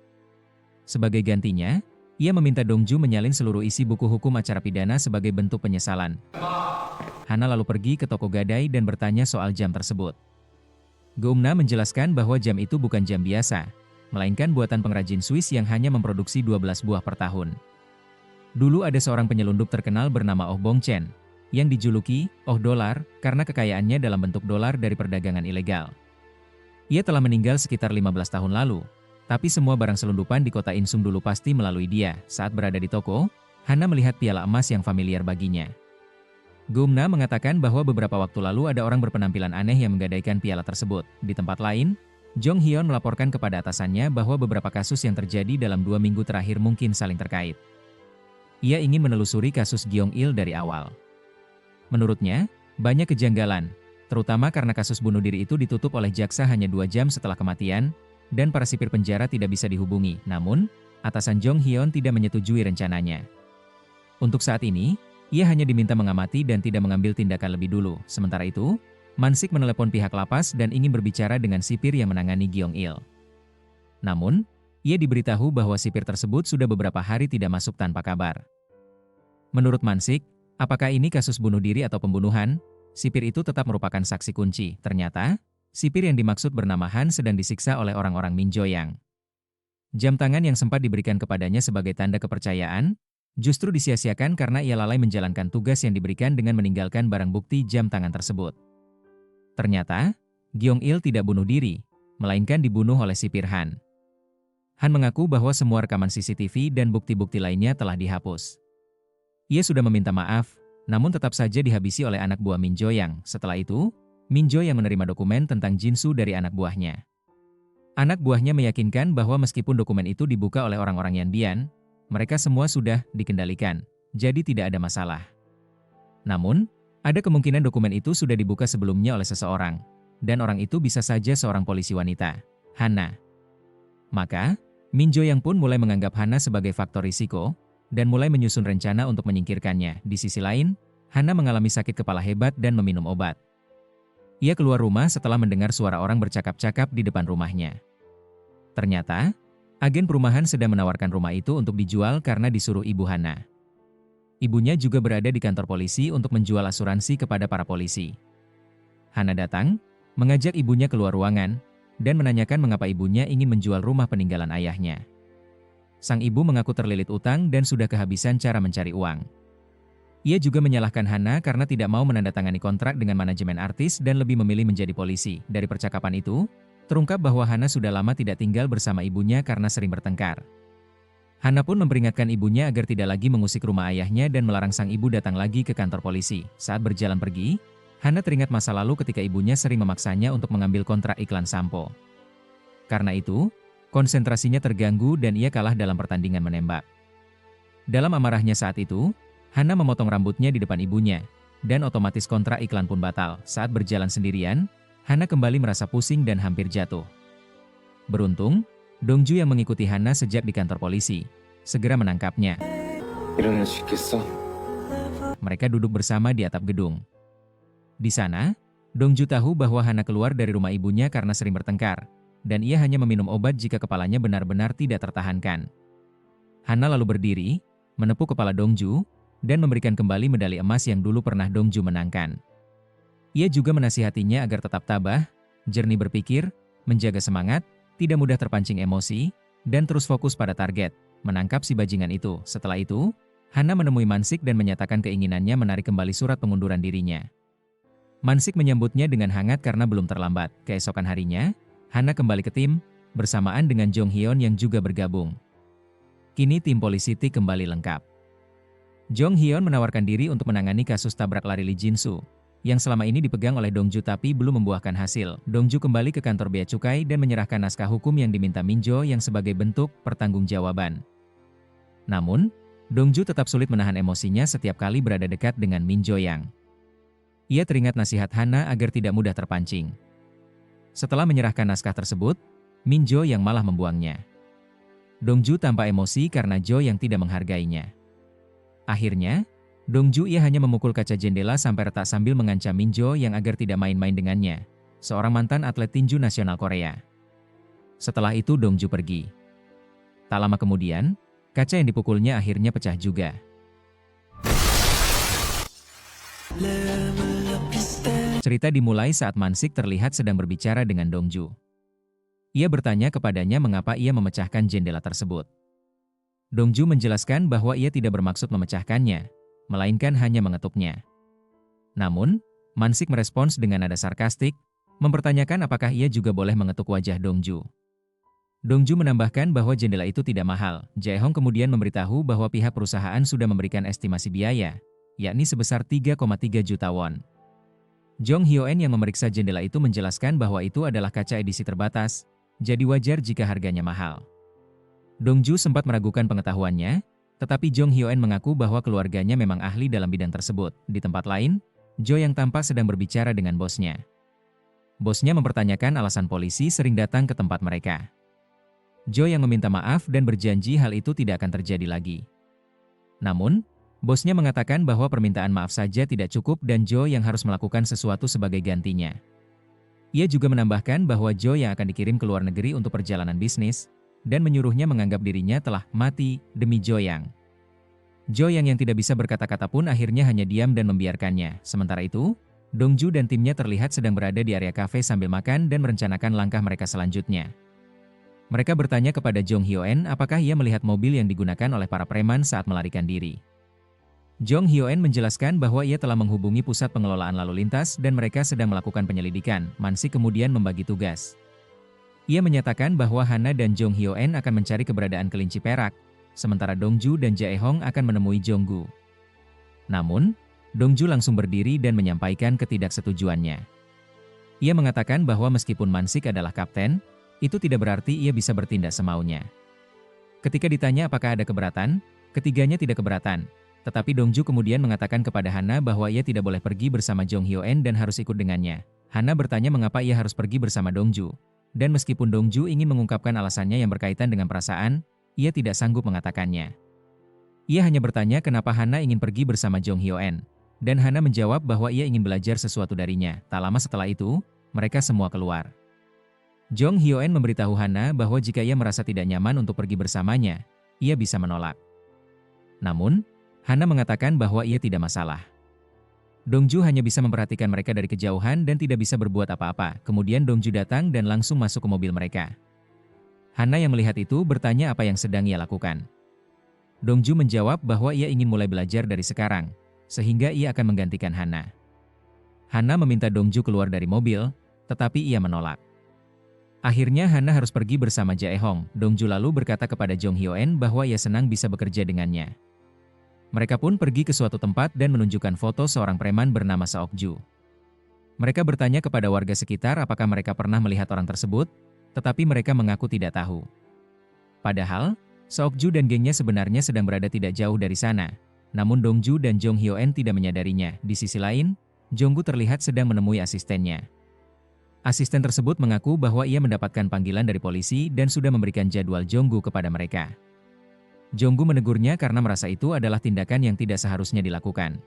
Sebagai gantinya, ia meminta Dongju menyalin seluruh isi buku hukum acara pidana sebagai bentuk penyesalan. Hana lalu pergi ke toko gadai dan bertanya soal jam tersebut. Geum-nam menjelaskan bahwa jam itu bukan jam biasa, melainkan buatan pengrajin Swiss yang hanya memproduksi 12 buah per tahun. Dulu ada seorang penyelundup terkenal bernama Oh Bong-chen, yang dijuluki Oh Dolar karena kekayaannya dalam bentuk dolar dari perdagangan ilegal. Ia telah meninggal sekitar 15 tahun lalu, tapi semua barang selundupan di kota Insum dulu pasti melalui dia. Saat berada di toko, Hana melihat piala emas yang familiar baginya. Geum-nam mengatakan bahwa beberapa waktu lalu ada orang berpenampilan aneh yang menggadaikan piala tersebut. Di tempat lain, Jong Hyun melaporkan kepada atasannya bahwa beberapa kasus yang terjadi dalam 2 minggu terakhir mungkin saling terkait. Ia ingin menelusuri kasus Gyeong-il dari awal. Menurutnya, banyak kejanggalan, terutama karena kasus bunuh diri itu ditutup oleh jaksa hanya 2 jam setelah kematian, dan para sipir penjara tidak bisa dihubungi. Namun, atasan Jong Hyun tidak menyetujui rencananya. Untuk saat ini, ia hanya diminta mengamati dan tidak mengambil tindakan lebih dulu. Sementara itu, Man-sik menelepon pihak lapas dan ingin berbicara dengan sipir yang menangani Gyeong-il. Namun, ia diberitahu bahwa sipir tersebut sudah beberapa hari tidak masuk tanpa kabar. Menurut Man-sik, apakah ini kasus bunuh diri atau pembunuhan? Sipir itu tetap merupakan saksi kunci. Ternyata, sipir yang dimaksud bernama Han sedang disiksa oleh orang-orang Min Jo-yang. Jam tangan yang sempat diberikan kepadanya sebagai tanda kepercayaan, justru disia-siakan karena ia lalai menjalankan tugas yang diberikan dengan meninggalkan barang bukti jam tangan tersebut. Ternyata, Gyeong-il tidak bunuh diri, melainkan dibunuh oleh sipir Han. Han mengaku bahwa semua rekaman CCTV dan bukti-bukti lainnya telah dihapus. Ia sudah meminta maaf, namun tetap saja dihabisi oleh anak buah Min Jo-yang. Setelah itu, Min Jo yang menerima dokumen tentang Jinsu dari anak buahnya. Anak buahnya meyakinkan bahwa meskipun dokumen itu dibuka oleh orang-orang Yanbian, mereka semua sudah dikendalikan, jadi tidak ada masalah. Namun, ada kemungkinan dokumen itu sudah dibuka sebelumnya oleh seseorang, dan orang itu bisa saja seorang polisi wanita, Hana. Maka, Min Jo-yang pun mulai menganggap Hana sebagai faktor risiko, dan mulai menyusun rencana untuk menyingkirkannya. Di sisi lain, Hana mengalami sakit kepala hebat dan meminum obat. Ia keluar rumah setelah mendengar suara orang bercakap-cakap di depan rumahnya. Ternyata, agen perumahan sedang menawarkan rumah itu untuk dijual karena disuruh ibu Hana. Ibunya juga berada di kantor polisi untuk menjual asuransi kepada para polisi. Hana datang, mengajak ibunya keluar ruangan, dan menanyakan mengapa ibunya ingin menjual rumah peninggalan ayahnya. Sang ibu mengaku terlilit utang dan sudah kehabisan cara mencari uang. Ia juga menyalahkan Hana karena tidak mau menandatangani kontrak dengan manajemen artis dan lebih memilih menjadi polisi. Dari percakapan itu, terungkap bahwa Hana sudah lama tidak tinggal bersama ibunya karena sering bertengkar. Hana pun memperingatkan ibunya agar tidak lagi mengusik rumah ayahnya dan melarang sang ibu datang lagi ke kantor polisi. Saat berjalan pergi, Hana teringat masa lalu ketika ibunya sering memaksanya untuk mengambil kontrak iklan sampo. Karena itu, konsentrasinya terganggu dan ia kalah dalam pertandingan menembak. Dalam amarahnya saat itu, Hana memotong rambutnya di depan ibunya, dan otomatis kontrak iklan pun batal. Saat berjalan sendirian, Hana kembali merasa pusing dan hampir jatuh. Beruntung, Dongju yang mengikuti Hana sejak di kantor polisi, segera menangkapnya. Mereka duduk bersama di atap gedung. Di sana, Dongju tahu bahwa Hana keluar dari rumah ibunya karena sering bertengkar, dan ia hanya meminum obat jika kepalanya benar-benar tidak tertahankan. Hana lalu berdiri, menepuk kepala Dongju, dan memberikan kembali medali emas yang dulu pernah Dongju menangkan. Ia juga menasihatinya agar tetap tabah, jernih berpikir, menjaga semangat, tidak mudah terpancing emosi, dan terus fokus pada target, menangkap si bajingan itu. Setelah itu, Hana menemui Man-sik dan menyatakan keinginannya menarik kembali surat pengunduran dirinya. Man-sik menyambutnya dengan hangat karena belum terlambat. Keesokan harinya, Hana kembali ke tim, bersamaan dengan Jong Hyun yang juga bergabung. Kini tim polisi T kembali lengkap. Jong Hyun menawarkan diri untuk menangani kasus tabrak lari Lee Jin-soo, yang selama ini dipegang oleh Dongju tapi belum membuahkan hasil. Dongju kembali ke kantor bea cukai dan menyerahkan naskah hukum yang diminta Min Jo yang sebagai bentuk pertanggungjawaban. Namun, Dongju tetap sulit menahan emosinya setiap kali berada dekat dengan Min Jo yang. Ia teringat nasihat Hana agar tidak mudah terpancing. Setelah menyerahkan naskah tersebut, Min Jo yang malah membuangnya. Dongju tampak emosi karena Jo yang tidak menghargainya. Akhirnya, Dongju ia hanya memukul kaca jendela sampai retak sambil mengancam Min Jo yang agar tidak main-main dengannya, seorang mantan atlet tinju nasional Korea. Setelah itu Dongju pergi. Tak lama kemudian, kaca yang dipukulnya akhirnya pecah juga. Cerita dimulai saat Mansik terlihat sedang berbicara dengan Dongju. Ia bertanya kepadanya mengapa ia memecahkan jendela tersebut. Dongju menjelaskan bahwa ia tidak bermaksud memecahkannya, melainkan hanya mengetuknya. Namun, Mansik merespons dengan nada sarkastik, mempertanyakan apakah ia juga boleh mengetuk wajah Dongju. Dongju menambahkan bahwa jendela itu tidak mahal. Jae-hong kemudian memberitahu bahwa pihak perusahaan sudah memberikan estimasi biaya, yakni sebesar 3,3 juta won. Jong Hyo-en yang memeriksa jendela itu menjelaskan bahwa itu adalah kaca edisi terbatas, jadi wajar jika harganya mahal. Dongju sempat meragukan pengetahuannya, tetapi Jong Hyo-en mengaku bahwa keluarganya memang ahli dalam bidang tersebut. Di tempat lain, Jo yang tampak sedang berbicara dengan bosnya. Bosnya mempertanyakan alasan polisi sering datang ke tempat mereka. Jo yang meminta maaf dan berjanji hal itu tidak akan terjadi lagi. Namun, bosnya mengatakan bahwa permintaan maaf saja tidak cukup dan Jo yang harus melakukan sesuatu sebagai gantinya. Ia juga menambahkan bahwa Jo yang akan dikirim ke luar negeri untuk perjalanan bisnis, dan menyuruhnya menganggap dirinya telah mati demi Jo Yang. Jo Yang tidak bisa berkata-kata pun akhirnya hanya diam dan membiarkannya. Sementara itu, Dongju dan timnya terlihat sedang berada di area kafe sambil makan dan merencanakan langkah mereka selanjutnya. Mereka bertanya kepada Jong Hyo-en apakah ia melihat mobil yang digunakan oleh para preman saat melarikan diri. Jong Hyo-en menjelaskan bahwa ia telah menghubungi pusat pengelolaan lalu lintas dan mereka sedang melakukan penyelidikan. Mansik kemudian membagi tugas. Ia menyatakan bahwa Hana dan Jong Hyo-en akan mencari keberadaan kelinci perak, sementara Dongju dan Jae-hong akan menemui Jonggu. Namun, Dongju langsung berdiri dan menyampaikan ketidaksetujuannya. Ia mengatakan bahwa meskipun Mansik adalah kapten, itu tidak berarti ia bisa bertindak semaunya. Ketika ditanya apakah ada keberatan, ketiganya tidak keberatan. Tetapi Dongju kemudian mengatakan kepada Hana bahwa ia tidak boleh pergi bersama Jong Hyo-en dan harus ikut dengannya. Hana bertanya mengapa ia harus pergi bersama Dongju. Dan meskipun Dongju ingin mengungkapkan alasannya yang berkaitan dengan perasaan, ia tidak sanggup mengatakannya. Ia hanya bertanya kenapa Hana ingin pergi bersama Jong Hyo-en. Dan Hana menjawab bahwa ia ingin belajar sesuatu darinya. Tak lama setelah itu, mereka semua keluar. Jong Hyo-en memberitahu Hana bahwa jika ia merasa tidak nyaman untuk pergi bersamanya, ia bisa menolak. Namun, Hana mengatakan bahwa ia tidak masalah. Dongju hanya bisa memperhatikan mereka dari kejauhan dan tidak bisa berbuat apa-apa. Kemudian Dongju datang dan langsung masuk ke mobil mereka. Hana yang melihat itu bertanya apa yang sedang ia lakukan. Dongju menjawab bahwa ia ingin mulai belajar dari sekarang, sehingga ia akan menggantikan Hana. Hana meminta Dongju keluar dari mobil, tetapi ia menolak. Akhirnya Hana harus pergi bersama Jae-hong. Dongju lalu berkata kepada Jong Hyo-en bahwa ia senang bisa bekerja dengannya. Mereka pun pergi ke suatu tempat dan menunjukkan foto seorang preman bernama Seok-ju. Mereka bertanya kepada warga sekitar apakah mereka pernah melihat orang tersebut, tetapi mereka mengaku tidak tahu. Padahal, Seok-ju dan gengnya sebenarnya sedang berada tidak jauh dari sana. Namun Dongju dan Jong Hyo-en tidak menyadarinya. Di sisi lain, Jonggu terlihat sedang menemui asistennya. Asisten tersebut mengaku bahwa ia mendapatkan panggilan dari polisi dan sudah memberikan jadwal Jonggu kepada mereka. Jonggu menegurnya karena merasa itu adalah tindakan yang tidak seharusnya dilakukan.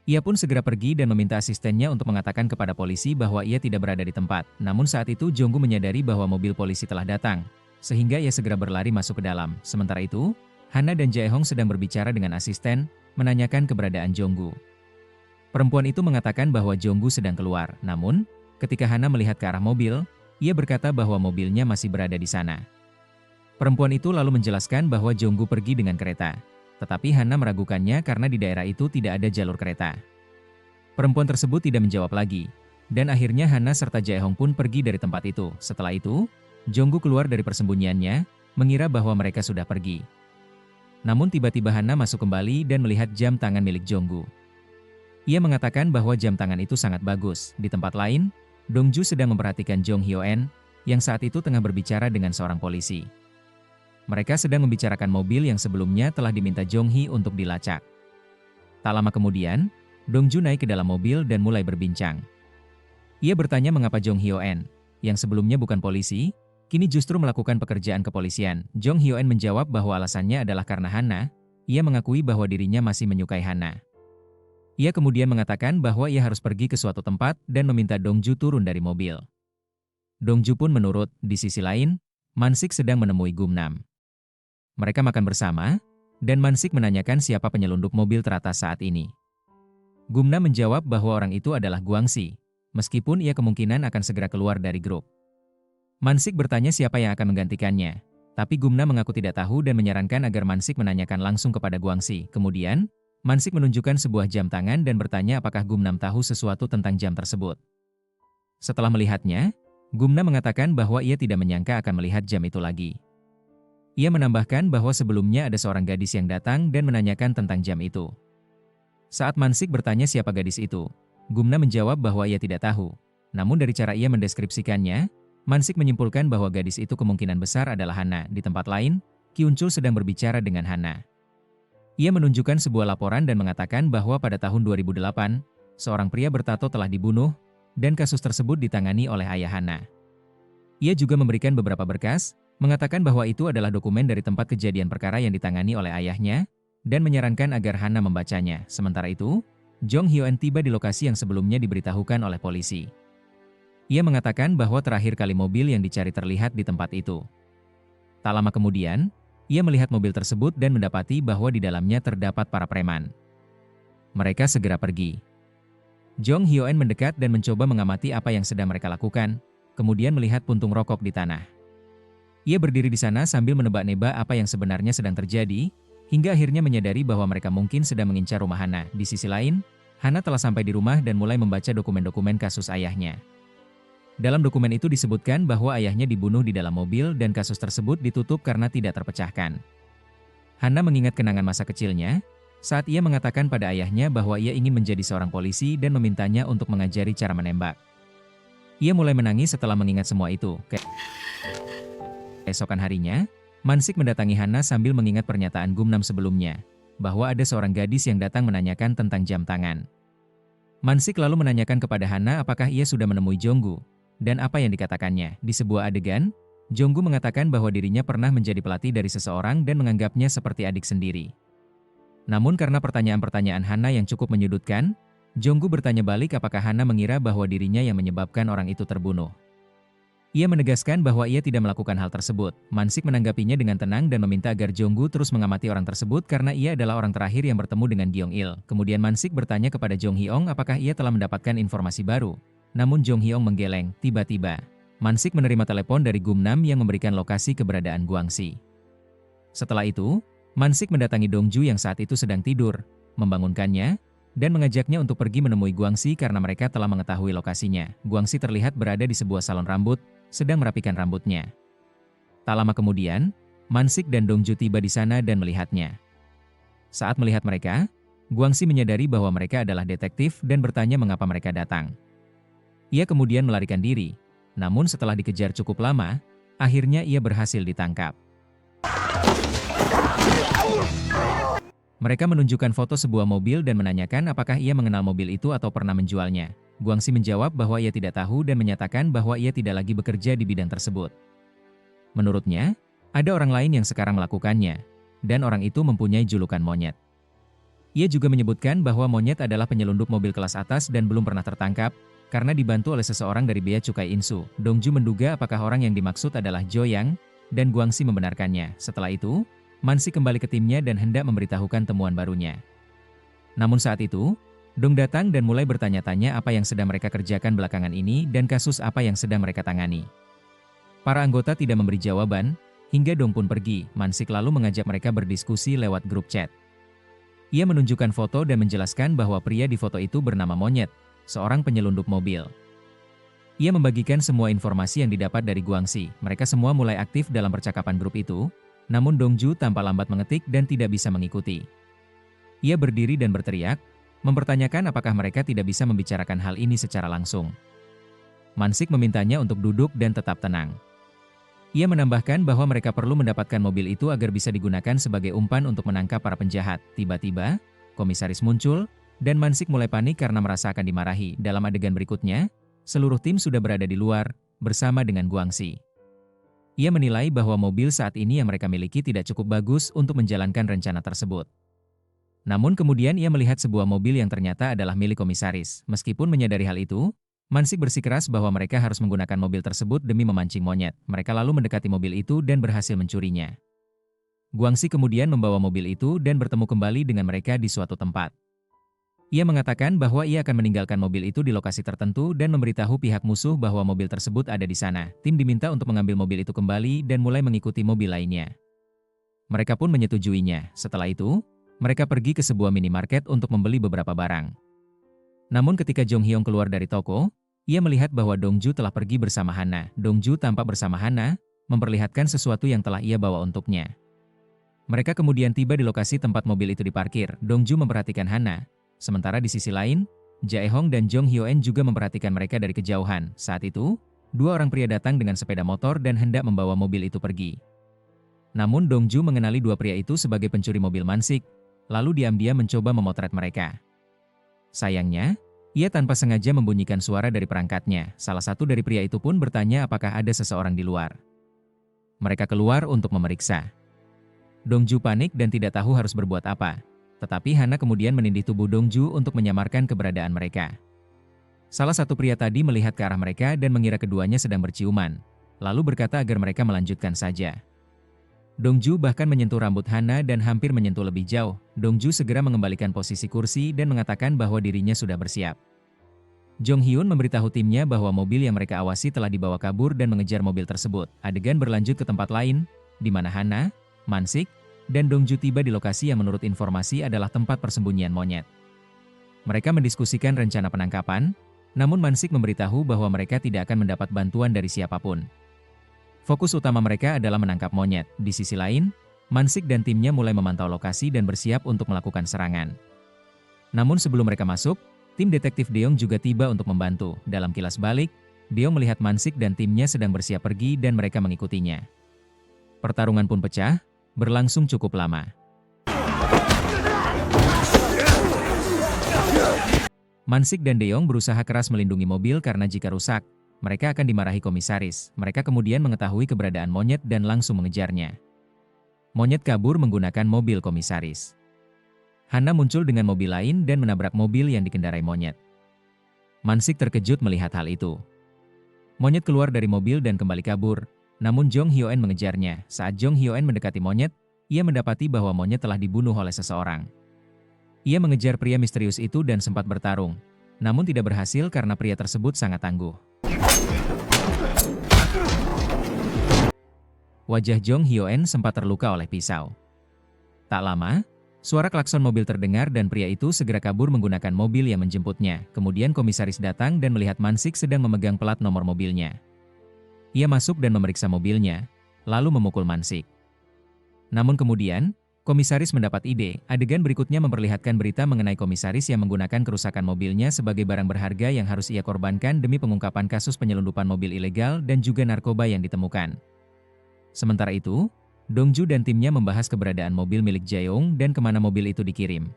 Ia pun segera pergi dan meminta asistennya untuk mengatakan kepada polisi bahwa ia tidak berada di tempat. Namun saat itu Jonggu menyadari bahwa mobil polisi telah datang, sehingga ia segera berlari masuk ke dalam. Sementara itu, Hana dan Jae-hong sedang berbicara dengan asisten, menanyakan keberadaan Jonggu. Perempuan itu mengatakan bahwa Jonggu sedang keluar, namun, ketika Hana melihat ke arah mobil, ia berkata bahwa mobilnya masih berada di sana. Perempuan itu lalu menjelaskan bahwa Jonggu pergi dengan kereta. Tetapi Hana meragukannya karena di daerah itu tidak ada jalur kereta. Perempuan tersebut tidak menjawab lagi. Dan akhirnya Hana serta Jae-hong pun pergi dari tempat itu. Setelah itu, Jonggu keluar dari persembunyiannya, mengira bahwa mereka sudah pergi. Namun tiba-tiba Hana masuk kembali dan melihat jam tangan milik Jonggu. Ia mengatakan bahwa jam tangan itu sangat bagus. Di tempat lain, Dongju sedang memperhatikan Jong Hyo-en, yang saat itu tengah berbicara dengan seorang polisi. Mereka sedang membicarakan mobil yang sebelumnya telah diminta Jong Hee untuk dilacak. Tak lama kemudian, Dongju naik ke dalam mobil dan mulai berbincang. Ia bertanya mengapa Jong Hyo-en, yang sebelumnya bukan polisi, kini justru melakukan pekerjaan kepolisian. Jong Hyo-en menjawab bahwa alasannya adalah karena Hana. Ia mengakui bahwa dirinya masih menyukai Hana. Ia kemudian mengatakan bahwa ia harus pergi ke suatu tempat dan meminta Dongju turun dari mobil. Dongju pun menurut. Di sisi lain, Mansik sedang menemui Gumnam. Mereka makan bersama, dan Mansik menanyakan siapa penyelundup mobil teratas saat ini. Gumnam menjawab bahwa orang itu adalah Guangxi, meskipun ia kemungkinan akan segera keluar dari grup. Mansik bertanya siapa yang akan menggantikannya, tapi Gumnam mengaku tidak tahu dan menyarankan agar Mansik menanyakan langsung kepada Guangxi. Kemudian, Mansik menunjukkan sebuah jam tangan dan bertanya apakah Gumnam tahu sesuatu tentang jam tersebut. Setelah melihatnya, Gumnam mengatakan bahwa ia tidak menyangka akan melihat jam itu lagi. Ia menambahkan bahwa sebelumnya ada seorang gadis yang datang dan menanyakan tentang jam itu. Saat Mansik bertanya siapa gadis itu, Gumnam menjawab bahwa ia tidak tahu. Namun dari cara ia mendeskripsikannya, Mansik menyimpulkan bahwa gadis itu kemungkinan besar adalah Hana. Di tempat lain, Kyunchul sedang berbicara dengan Hana. Ia menunjukkan sebuah laporan dan mengatakan bahwa pada tahun 2008, seorang pria bertato telah dibunuh, dan kasus tersebut ditangani oleh ayah Hana. Ia juga memberikan beberapa berkas, mengatakan bahwa itu adalah dokumen dari tempat kejadian perkara yang ditangani oleh ayahnya, dan menyarankan agar Hana membacanya. Sementara itu, Jong Hyo-en tiba di lokasi yang sebelumnya diberitahukan oleh polisi. Ia mengatakan bahwa terakhir kali mobil yang dicari terlihat di tempat itu. Tak lama kemudian, ia melihat mobil tersebut dan mendapati bahwa di dalamnya terdapat para preman. Mereka segera pergi. Jong Hyo-en mendekat dan mencoba mengamati apa yang sedang mereka lakukan, kemudian melihat puntung rokok di tanah. Ia berdiri di sana sambil menebak-nebak apa yang sebenarnya sedang terjadi, hingga akhirnya menyadari bahwa mereka mungkin sedang mengincar rumah Hana. Di sisi lain, Hana telah sampai di rumah dan mulai membaca dokumen-dokumen kasus ayahnya. Dalam dokumen itu disebutkan bahwa ayahnya dibunuh di dalam mobil dan kasus tersebut ditutup karena tidak terpecahkan. Hana mengingat kenangan masa kecilnya, saat ia mengatakan pada ayahnya bahwa ia ingin menjadi seorang polisi dan memintanya untuk mengajari cara menembak. Ia mulai menangis setelah mengingat semua itu. Keesokan harinya, Mansik mendatangi Hana sambil mengingat pernyataan Gumnam sebelumnya, bahwa ada seorang gadis yang datang menanyakan tentang jam tangan. Mansik lalu menanyakan kepada Hana apakah ia sudah menemui Jonggu, dan apa yang dikatakannya. Di sebuah adegan, Jonggu mengatakan bahwa dirinya pernah menjadi pelatih dari seseorang dan menganggapnya seperti adik sendiri. Namun karena pertanyaan-pertanyaan Hana yang cukup menyudutkan, Jonggu bertanya balik apakah Hana mengira bahwa dirinya yang menyebabkan orang itu terbunuh. Ia menegaskan bahwa ia tidak melakukan hal tersebut. Mansik menanggapinya dengan tenang dan meminta agar Jonggu terus mengamati orang tersebut karena ia adalah orang terakhir yang bertemu dengan Gyeong-il. Kemudian Mansik bertanya kepada Jong Hyong apakah ia telah mendapatkan informasi baru. Namun Jong Hyong menggeleng. Tiba-tiba, Mansik menerima telepon dari Gumnam yang memberikan lokasi keberadaan Guangxi. Setelah itu, Mansik mendatangi Dongju yang saat itu sedang tidur, membangunkannya, dan mengajaknya untuk pergi menemui Guangxi karena mereka telah mengetahui lokasinya. Guangxi terlihat berada di sebuah salon rambut, sedang merapikan rambutnya. Tak lama kemudian, Mansik dan Dongju tiba di sana dan melihatnya. Saat melihat mereka, Guangxi menyadari bahwa mereka adalah detektif dan bertanya mengapa mereka datang. Ia kemudian melarikan diri, namun setelah dikejar cukup lama, akhirnya ia berhasil ditangkap. Mereka menunjukkan foto sebuah mobil dan menanyakan apakah ia mengenal mobil itu atau pernah menjualnya. Guangxi menjawab bahwa ia tidak tahu dan menyatakan bahwa ia tidak lagi bekerja di bidang tersebut. Menurutnya, ada orang lain yang sekarang melakukannya, dan orang itu mempunyai julukan monyet. Ia juga menyebutkan bahwa monyet adalah penyelundup mobil kelas atas dan belum pernah tertangkap, karena dibantu oleh seseorang dari Bea Cukai Insu. Dongju menduga apakah orang yang dimaksud adalah Jo Yang, dan Guangxi membenarkannya. Setelah itu, Mansik kembali ke timnya dan hendak memberitahukan temuan barunya. Namun saat itu, Dong datang dan mulai bertanya-tanya apa yang sedang mereka kerjakan belakangan ini dan kasus apa yang sedang mereka tangani. Para anggota tidak memberi jawaban, hingga Dong pun pergi. Mansik lalu mengajak mereka berdiskusi lewat grup chat. Ia menunjukkan foto dan menjelaskan bahwa pria di foto itu bernama Monyet, seorang penyelundup mobil. Ia membagikan semua informasi yang didapat dari Guangxi. Mereka semua mulai aktif dalam percakapan grup itu, namun Dongju tampak lambat mengetik dan tidak bisa mengikuti. Ia berdiri dan berteriak, mempertanyakan apakah mereka tidak bisa membicarakan hal ini secara langsung. Mansik memintanya untuk duduk dan tetap tenang. Ia menambahkan bahwa mereka perlu mendapatkan mobil itu agar bisa digunakan sebagai umpan untuk menangkap para penjahat. Tiba-tiba, komisaris muncul, dan Mansik mulai panik karena merasa akan dimarahi. Dalam adegan berikutnya, seluruh tim sudah berada di luar, bersama dengan Guangxi. Ia menilai bahwa mobil saat ini yang mereka miliki tidak cukup bagus untuk menjalankan rencana tersebut. Namun kemudian ia melihat sebuah mobil yang ternyata adalah milik komisaris. Meskipun menyadari hal itu, Mansik bersikeras bahwa mereka harus menggunakan mobil tersebut demi memancing monyet. Mereka lalu mendekati mobil itu dan berhasil mencurinya. Guangxi kemudian membawa mobil itu dan bertemu kembali dengan mereka di suatu tempat. Ia mengatakan bahwa ia akan meninggalkan mobil itu di lokasi tertentu dan memberitahu pihak musuh bahwa mobil tersebut ada di sana. Tim diminta untuk mengambil mobil itu kembali dan mulai mengikuti mobil lainnya. Mereka pun menyetujuinya. Setelah itu, mereka pergi ke sebuah minimarket untuk membeli beberapa barang. Namun ketika Jong Hyung keluar dari toko, ia melihat bahwa Dongju telah pergi bersama Hana. Dongju tampak bersama Hana, memperlihatkan sesuatu yang telah ia bawa untuknya. Mereka kemudian tiba di lokasi tempat mobil itu diparkir. Dongju memperhatikan Hana. Sementara di sisi lain, Jae-hong dan Jong Hyo-en juga memperhatikan mereka dari kejauhan. Saat itu, dua orang pria datang dengan sepeda motor dan hendak membawa mobil itu pergi. Namun Dongju mengenali dua pria itu sebagai pencuri mobil Mansik, lalu diam-diam mencoba memotret mereka. Sayangnya, ia tanpa sengaja membunyikan suara dari perangkatnya. Salah satu dari pria itu pun bertanya apakah ada seseorang di luar. Mereka keluar untuk memeriksa. Dongju panik dan tidak tahu harus berbuat apa. Tetapi Hana kemudian menindih tubuh Dongju untuk menyamarkan keberadaan mereka. Salah satu pria tadi melihat ke arah mereka dan mengira keduanya sedang berciuman, lalu berkata agar mereka melanjutkan saja. Dongju bahkan menyentuh rambut Hana dan hampir menyentuh lebih jauh. Dongju segera mengembalikan posisi kursi dan mengatakan bahwa dirinya sudah bersiap. Jong Hyun memberitahu timnya bahwa mobil yang mereka awasi telah dibawa kabur dan mengejar mobil tersebut. Adegan berlanjut ke tempat lain, di mana Hana, Mansik, dan Dongju tiba di lokasi yang menurut informasi adalah tempat persembunyian monyet. Mereka mendiskusikan rencana penangkapan, namun Mansik memberitahu bahwa mereka tidak akan mendapat bantuan dari siapapun. Fokus utama mereka adalah menangkap monyet. Di sisi lain, Mansik dan timnya mulai memantau lokasi dan bersiap untuk melakukan serangan. Namun sebelum mereka masuk, tim detektif Deong juga tiba untuk membantu. Dalam kilas balik, Deong melihat Mansik dan timnya sedang bersiap pergi dan mereka mengikutinya. Pertarungan pun pecah, berlangsung cukup lama. Mansik dan Deong berusaha keras melindungi mobil karena jika rusak, mereka akan dimarahi komisaris. Mereka kemudian mengetahui keberadaan monyet dan langsung mengejarnya. Monyet kabur menggunakan mobil komisaris. Hana muncul dengan mobil lain dan menabrak mobil yang dikendarai monyet. Mansik terkejut melihat hal itu. Monyet keluar dari mobil dan kembali kabur. Namun Jong Hyo-en mengejarnya. Saat Jong Hyo-en mendekati monyet, ia mendapati bahwa monyet telah dibunuh oleh seseorang. Ia mengejar pria misterius itu dan sempat bertarung, namun tidak berhasil karena pria tersebut sangat tangguh. Wajah Jong Hyo-en sempat terluka oleh pisau. Tak lama, suara klakson mobil terdengar dan pria itu segera kabur menggunakan mobil yang menjemputnya. Kemudian komisaris datang dan melihat Mansik sedang memegang plat nomor mobilnya. Ia masuk dan memeriksa mobilnya, lalu memukul Mansik. Namun kemudian, komisaris mendapat ide. Adegan berikutnya memperlihatkan berita mengenai komisaris yang menggunakan kerusakan mobilnya sebagai barang berharga yang harus ia korbankan demi pengungkapan kasus penyelundupan mobil ilegal dan juga narkoba yang ditemukan. Sementara itu, Dongju dan timnya membahas keberadaan mobil milik Jae-yong dan kemana mobil itu dikirim.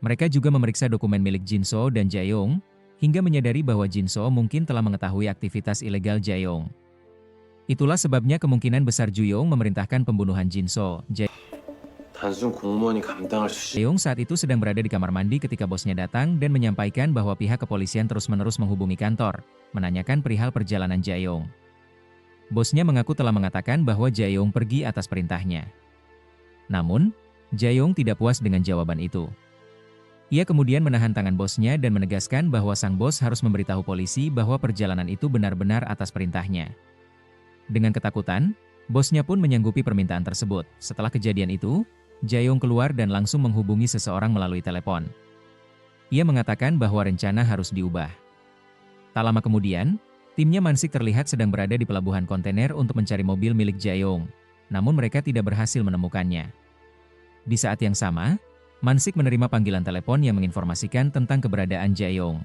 Mereka juga memeriksa dokumen milik Jin-so dan Jae-yong, hingga menyadari bahwa Jin-so mungkin telah mengetahui aktivitas ilegal Jae-yong. Itulah sebabnya kemungkinan besar Ju-yong memerintahkan pembunuhan Jin-so. Jae-yong saat itu sedang berada di kamar mandi ketika bosnya datang dan menyampaikan bahwa pihak kepolisian terus-menerus menghubungi kantor, menanyakan perihal perjalanan Jae-yong. Bosnya mengaku telah mengatakan bahwa Jae-yong pergi atas perintahnya. Namun, Jae-yong tidak puas dengan jawaban itu. Ia kemudian menahan tangan bosnya dan menegaskan bahwa sang bos harus memberitahu polisi bahwa perjalanan itu benar-benar atas perintahnya. Dengan ketakutan, bosnya pun menyanggupi permintaan tersebut. Setelah kejadian itu, Jae-yong keluar dan langsung menghubungi seseorang melalui telepon. Ia mengatakan bahwa rencana harus diubah. Tak lama kemudian, timnya Mansik terlihat sedang berada di pelabuhan kontainer untuk mencari mobil milik Jae-yong. Namun mereka tidak berhasil menemukannya. Di saat yang sama, Mansik menerima panggilan telepon yang menginformasikan tentang keberadaan Jae-yong.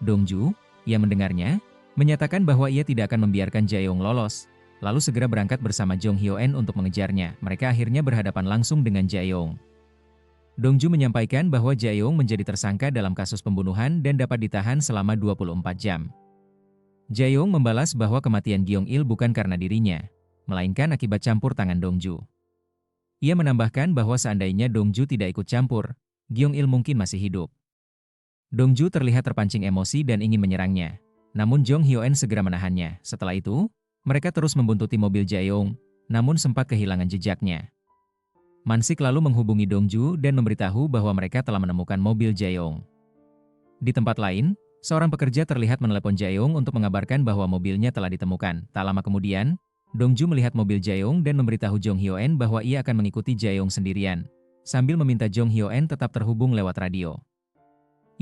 Dongju, yang mendengarnya, menyatakan bahwa ia tidak akan membiarkan Jae-yong lolos, lalu segera berangkat bersama Jong Hyo-en untuk mengejarnya. Mereka akhirnya berhadapan langsung dengan Jae-yong. Dongju menyampaikan bahwa Jaeyoung menjadi tersangka dalam kasus pembunuhan dan dapat ditahan selama 24 jam. Jaeyoung membalas bahwa kematian Gyeong-il bukan karena dirinya, melainkan akibat campur tangan Dongju. Ia menambahkan bahwa seandainya Dongju tidak ikut campur, Gyeong-il mungkin masih hidup. Dongju terlihat terpancing emosi dan ingin menyerangnya. Namun Jong Hyo-en segera menahannya. Setelah itu, mereka terus membuntuti mobil Jaeyoung, namun sempat kehilangan jejaknya. Mansik lalu menghubungi Dongju dan memberitahu bahwa mereka telah menemukan mobil Jaeyoung. Di tempat lain, seorang pekerja terlihat menelepon Jaeyoung untuk mengabarkan bahwa mobilnya telah ditemukan. Tak lama kemudian, Dongju melihat mobil Jaeyoung dan memberitahu Jong Hyo-en bahwa ia akan mengikuti Jaeyoung sendirian, sambil meminta Jong Hyo-en tetap terhubung lewat radio.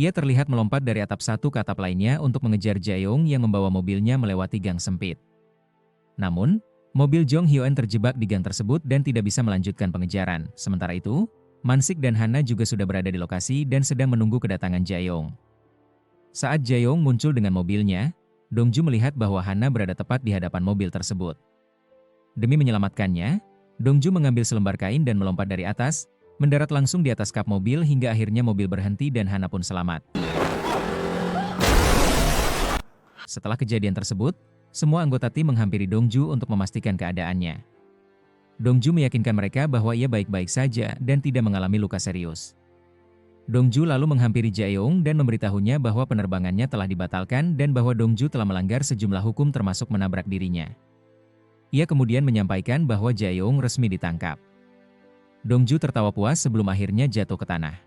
Ia terlihat melompat dari atap satu ke atap lainnya untuk mengejar Jaeyoung yang membawa mobilnya melewati gang sempit. Namun, mobil Jong Hyo-en terjebak di gang tersebut dan tidak bisa melanjutkan pengejaran. Sementara itu, Mansik dan Hana juga sudah berada di lokasi dan sedang menunggu kedatangan Jaeyoung. Saat Jaeyoung muncul dengan mobilnya, Dongju melihat bahwa Hana berada tepat di hadapan mobil tersebut. Demi menyelamatkannya, Dongju mengambil selembar kain dan melompat dari atas, mendarat langsung di atas kap mobil hingga akhirnya mobil berhenti dan Hana pun selamat. Setelah kejadian tersebut, semua anggota tim menghampiri Dongju untuk memastikan keadaannya. Dongju meyakinkan mereka bahwa ia baik-baik saja dan tidak mengalami luka serius. Dongju lalu menghampiri Jaeyoung dan memberitahunya bahwa penerbangannya telah dibatalkan dan bahwa Dongju telah melanggar sejumlah hukum termasuk menabrak dirinya. Ia kemudian menyampaikan bahwa Jaeyoung resmi ditangkap. Dongju tertawa puas sebelum akhirnya jatuh ke tanah.